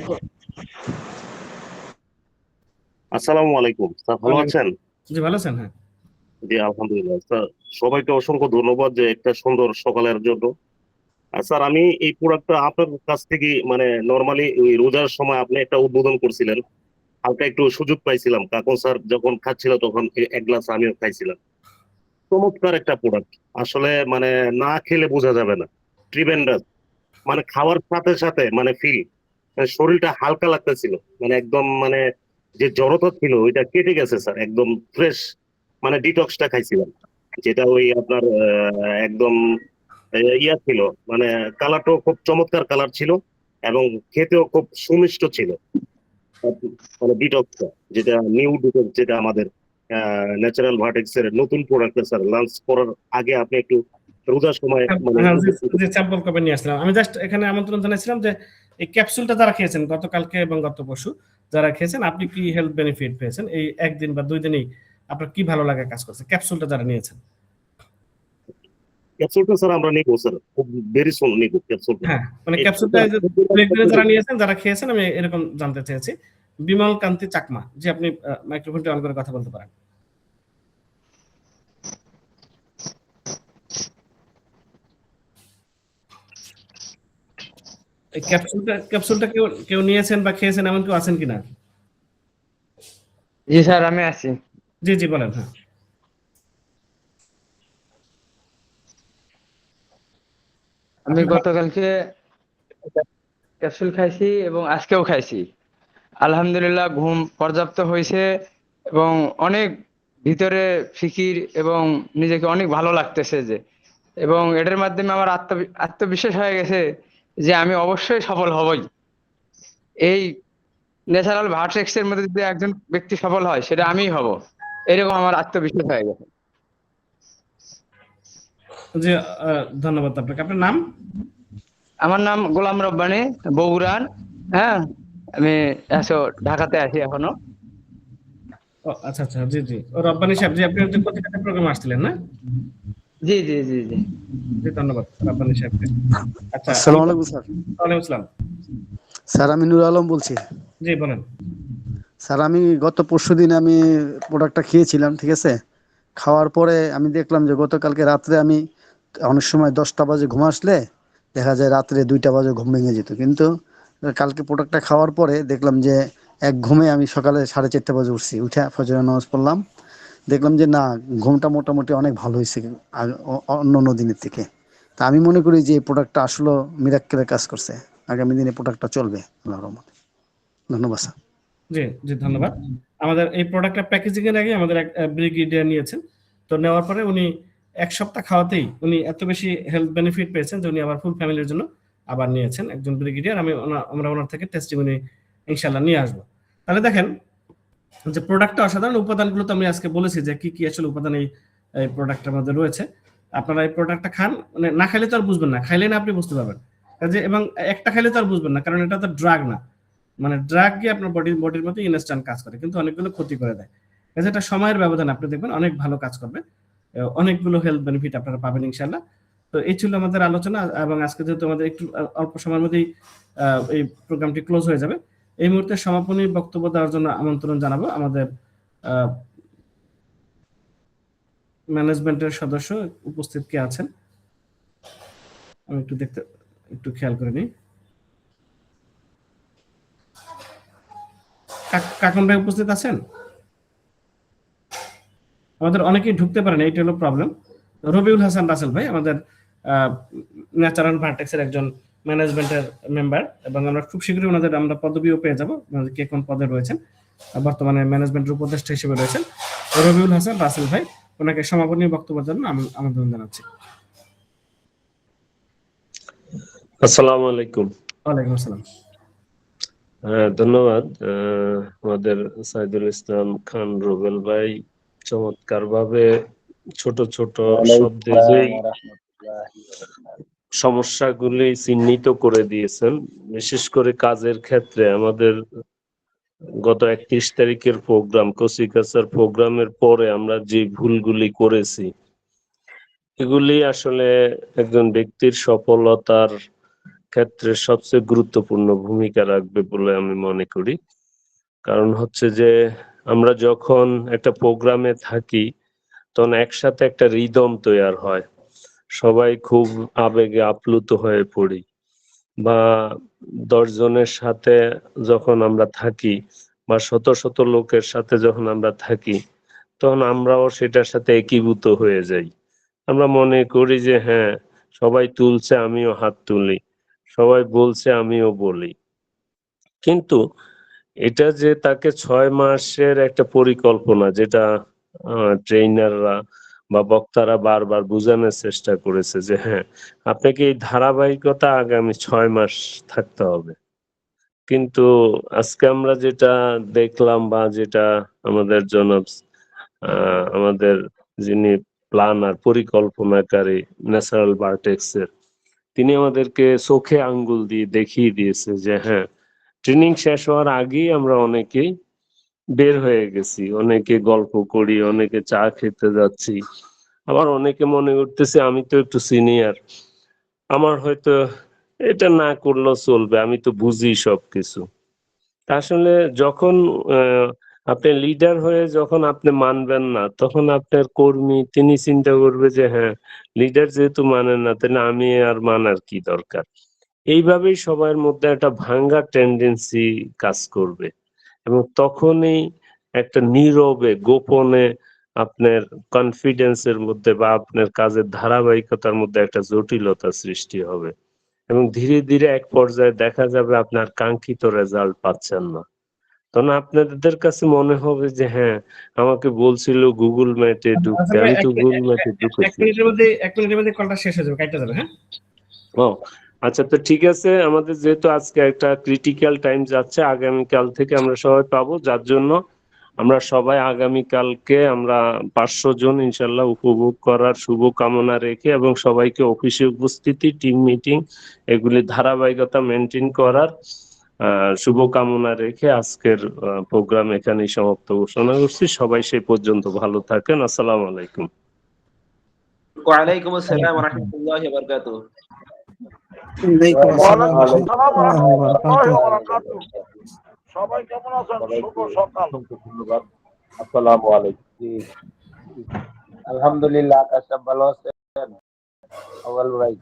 আসসালামু আলাইকুম স্যার, ভালো আছেন? জি ভালো আছেন? হ্যাঁ জি আলহামদুলিল্লাহ স্যার, সবাইকে অসংখ্য ধন্যবাদ যে একটা সুন্দর সকালের জন্য। আর স্যার আমি এই প্রোডাক্টটা আপনার কাছ থেকে মানে নরমালি ওই রোজার সময় আপনি একটা উদ্বোধন করছিলেন, হালকা একটু সুযোগ পাইছিলাম, কাকুন স্যার যখন খাচ্ছিল তখন এক গ্লাস আমিও খাইছিলাম। চমৎকার একটা প্রোডাক্ট, আসলে মানে না খেলে বোঝা যাবে না। ট্রিমেন্ডাস, মানে খাওয়ার সাথে সাথে মানে শরীরটা হালকা লাগতেছিল, মানে একদম মানে যে জড়তা ছিল ওইটা কেটে গেছে স্যার, একদম ফ্রেশ। মানে ডিটক্সটা খাইছিলাম, যেটা ওই আপনার একদম ইয়া ছিল, মানে কালারটাও খুব চমৎকার কালার ছিল এবং খেতেও খুব সুমিষ্ট ছিল। মানে ডিটক্সটা যেটা নিউ ডিটক্স, যেটা আমাদের ন্যাচারাল ভার্টেক্স এর নতুন প্রোডাক্ট স্যার, লঞ্চ করার আগে আপনি একটু রোজার সময় যে স্যাম্পল কপি নিয়ে আসলাম। আমি জাস্ট এখানে আমন্ত্রণ জানাইছিলাম যে এই ক্যাপসুলটা যারা খেয়েছেন গতকালকে এবং গত পরশু যারা খেয়েছেন, আপনি কি হেলথ বেনিফিট পেয়েছেন এই একদিন বা 2 দিনেই? আপনার কি ভালো লাগা কাজ করছে ক্যাপসুলটা যারা নিয়েছেন? ক্যাপসুলটা স্যার আমরা নিব স্যার, খুব ভেরি সুন নিব ক্যাপসুলটা। হ্যাঁ, মানে ক্যাপসুলটা যারা নিয়েছেন, যারা খেয়েছেন, আমি এরকম জানতে চেয়েছি। বিমল কান্তি চাকমা, যে আপনি মাইক্রোফোনটি অন করে কথা বলতে পারেন। এই ক্যাপসুলটা কেউ নিয়েছেন বা খেয়েছেন এমন কেউ আছেন কিনা? জি স্যার, আমি আছি। জি জি বলেন। হ্যাঁ, আমি গতকালকে ক্যাপসুল খাইছি এবং আজকেও খাইছি। আলহামদুলিল্লাহ, ঘুম পর্যাপ্ত হয়েছে এবং অনেক ভিতরে ফিকির এবং নিজেকে অনেক ভালো লাগতেছে যে, এবং এটার মাধ্যমে আমার আত্মবিশ্বাস হয়ে গেছে যে আমি অবশ্যই সফল হবই। এই ন্যাচারাল ভার্টেক্স এর মধ্যে যদি একজন ব্যক্তি সফল হয়, সেটা আমিই হব, এরকম আমার আত্মবিশ্বাস হয়ে গেছে। জি, ধন্যবাদ আপনাকে। আপনার নাম? আমার নাম গোলাম রব্বানী, বগুড়ার। হ্যাঁ, আমি ঢাকাতে আছি এখনো। আচ্ছা আচ্ছা, জি জি। রব্বানী সাহেব, জি আপনি পত্রিকাতে প্রোগ্রামে আসছিলেন না? জি জি জি জি জি, ধন্যবাদ রব্বানী সাহেবকে। আচ্ছা, আসসালামু আলাইকুম স্যার। ওয়ালাইকুম আসসালাম। স্যার আমি নুর আলম বলছি। জি বলেন। স্যার আমি গত পরশুদিন আমি প্রোডাক্টটা খেয়েছিলাম, ঠিক আছে। খাওয়ার পরে আমি দেখলাম যে গতকালকে রাত্রে আমি অনেক সময় 10টা বাজে ঘুম আসলে দেখা যায় রাত্রে 2টা বাজে ঘুম ভেঙে যেত, কিন্তু কালকে প্রোডাক্টটা খাওয়ার পরে দেখলাম যে এক ঘুমে আমি সকালে 4:30 বাজে উঠছি, উঠে ফজরের নামাজ পড়লাম, দেখলাম যে না, ঘুমটা মোটামুটি অনেক ভালো হয়েছে অন্য অন্য দিনের থেকে। তা আমি মনে করি যে এই প্রোডাক্টটা আসলে মিরাক্কেলের কাজ করছে, আগামী দিনে প্রোডাক্টটা চলবে আল্লাহর রহমতে। ধন্যবাদ স্যার। জি জি, ধন্যবাদ। আমাদের এই প্রোডাক্টটা প্যাকেজিং এর আগে আমাদের এক ব্রিগেডিয়ার নিয়েছেন। তো নেওয়ার পরে উনি 1 সপ্তাহ খাওয়াতেই উনি এত বেশি হেলথ বেনিফিট পেয়েছেন যে উনি আবার ফুল ফ্যামিলির জন্য আবার নিয়েছেন। একজন ব্রিগেডিয়ার, আমরা ওনার থেকে টেস্টিমনি ইনশাআল্লাহ নিয়ে আসবো। তাহলে দেখেন যে প্রোডাক্টটা অসাধারণ। উপাদানগুলো তো আমি আজকে বলেছি যে কি কি আসলে উপাদান এই প্রোডাক্টের মধ্যে রয়েছে। আপনারা এই প্রোডাক্টটা খান, মানে না খাইলে তো আর বুঝবেন না, খাইলে না আপনি বুঝতে পারবেন। কাজে এবং একটা খাইলে তো আর বুঝবেন না, কারণ এটা তো ড্রাগ না। মানে ড্রাগ গিয়ে আপনার বডির মধ্যে ইনস্ট্যান্ট কাজ করে, কিন্তু অনেকগুলো ক্ষতি করে দেয়। কাজে এটা সময়ের ব্যবধান, আপনি দেখবেন অনেক ভালো কাজ করবে, অনেকগুলো হেলথ বেনিফিট আপনারা পাবেন ইনশাআল্লাহ। তো এই ছিল আমাদের আলোচনা, এবং আজকে যেহেতু আমাদের একটু অল্প সময়ের মধ্যেই এই প্রোগ্রামটি ক্লোজ হয়ে যাবে, এই মুহূর্তে সমাপনী বক্তব্য দেওয়ার জন্য আমন্ত্রণ জানাবো আমাদের ম্যানেজমেন্টের সদস্য। উপস্থিত কে আছেন আমি একটু খেয়াল করে নিই। কাকন ভাই উপস্থিত আছেন? আমাদের অনেকেই ঢুকতে পারেন, এইটা হলো প্রবলেম। রবিউল হাসান রাসেল ভাই আমাদের ন্যাচারাল ভার্টেক্সের একজন ম্যানেজমেন্টের মেম্বার, এবং আমরা খুব শীঘ্রই ওনাদের আমরা পদবিও পেয়ে যাবো, কে কোন পদে রয়েছেন। বর্তমানে ম্যানেজমেন্টের উপদেষ্টা হিসেবে রয়েছেন রবিউল হাসান রাসেল ভাই। ওনাকে সমাপনী বক্তব্যের জন্য আমন্ত্রণ জানাচ্ছি। আসসালামু আলাইকুম। ওয়ালাইকুম আসসালাম। ধন্যবাদ। আমাদের সাইদুল ইসলাম খান রুবেল ভাই চমৎকার ভাবে ছোট ছোট শব্দে সমস্যাগুলি চিহ্নিত করে দিয়েছেন। বিশেষ করে কাজের ক্ষেত্রে আমাদের গত 31 তারিখের প্রোগ্রাম, কচিকাচার প্রোগ্রামের পরে আমরা যে ভুলগুলি করেছি, এগুলি আসলে একজন ব্যক্তির সফলতার ক্ষেত্রে সবচেয়ে গুরুত্বপূর্ণ ভূমিকা রাখবে বলে আমি মনে করি। কারণ হচ্ছে যে আমরা যখন একটা প্রোগ্রামে থাকি তখন একসাথে একটা রিদম তৈরি হয়, সবাই খুব আবেগে আপ্লুত হয়ে পড়ি, বা 10 জনের সাথে যখন আমরা থাকি বা শত শত লোকের সাথে যখন আমরা থাকি, তখন আমরাও সেটার সাথে একীভূত হয়ে যাই। আমরা মনে করি যে হ্যাঁ, সবাই তুলছে আমিও হাত তুলি, সবাই বলছে আমিও বলি। কিন্তু এটা যে তাকে 6 মাসের একটা পরিকল্পনা, যেটা ট্রেইনাররা বা বক্তারা বারবার বোঝানোর চেষ্টা করেছে যে হ্যাঁ, আপনাকে এই ধারাবাহিকতা আগামী 6 মাস থাকতে হবে। কিন্তু আজকে আমরা যেটা দেখলাম, বা যেটা আমাদের জনাব আমাদের যিনি প্ল্যানার, পরিকল্পনাকারী ন্যাচারাল ভার্টেক্সের, তিনি আমাদেরকে চোখে আঙ্গুল দিয়ে দেখিয়ে দিয়েছে যে হ্যাঁ, ট্রেনিং শেষ হওয়ার আগেই আমরা অনেকেই বের হয়ে গেছি, অনেকে গল্প করি, অনেকে চা খেতে যাচ্ছি, আবার অনেকে মনে করতেছে আমি তো একটু সিনিয়র, আমার হয়তো এটা না করলেও চলবে, আমি তো বুঝি সবকিছু। আসলে যখন আপনি লিডার হয়ে যখন আপনি মানবেন না, তখন আপনার কর্মী তিনি চিন্তা করবে যে হ্যাঁ, লিডার যেহেতু মানে না, তাহলে আমি আর মানার কি দরকার। এইভাবেই সবার মধ্যে একটা ভাঙ্গা টেন্ডেন্সি কাজ করবে এবং তখনই একটা নীরবে গোপনে আপনার কনফিডেন্সের মধ্যে বা আপনার কাজের ধারাবাহিকতার মধ্যে একটা জটিলতা সৃষ্টি হবে এবং ধীরে ধীরে এক পর্যায়ে দেখা যাবে আপনার কাঙ্ক্ষিত রেজাল্ট পাচ্ছেন না। তখন আপনাদের কাছে মনে হবে যে হ্যাঁ, আমাকে বলছিল গুগল ম্যাটে ঢুকতে, আমি তো গুগল ম্যাটে ঢুকেছি। এক মিনিটের মধ্যে কলটা শেষ হয়ে যাবে, কাটতে যাবে। হ্যাঁ, ও আচ্ছা, তো ঠিক আছে, আমাদের যেহেতু আজকে একটা ক্রিটিক্যাল টাইম যাচ্ছে, আগামীকাল থেকে আমরা সবাই পাবো, যার জন্য আমরা সবাই আগামীকালকে আমরা 500 জন ইনশাল্লাহ উপভোগ করার শুভ কামনা রেখে এবং সবাইকে অফিসে উপস্থিতি, টিম মিটিং এগুলি ধারাবাহিকতা মেনটেন করার শুভ কামনা রেখে আজকের প্রোগ্রাম এখানেই সমাপ্ত ঘোষণা করছি। সবাই সেই পর্যন্ত ভালো থাকেন। আসসালামু আলাইকুম। ওয়ালাইকুম আসসালাম ওয়া রাহমাতুল্লাহি ওয়া বারাকাতুহু। সবাই কেমন আছেন? শুভ সকাল। ধন্যবাদ। আসসালামু আলাইকুম। আলহামদুলিল্লাহ, আকাশ ভালো আছেন? ভাই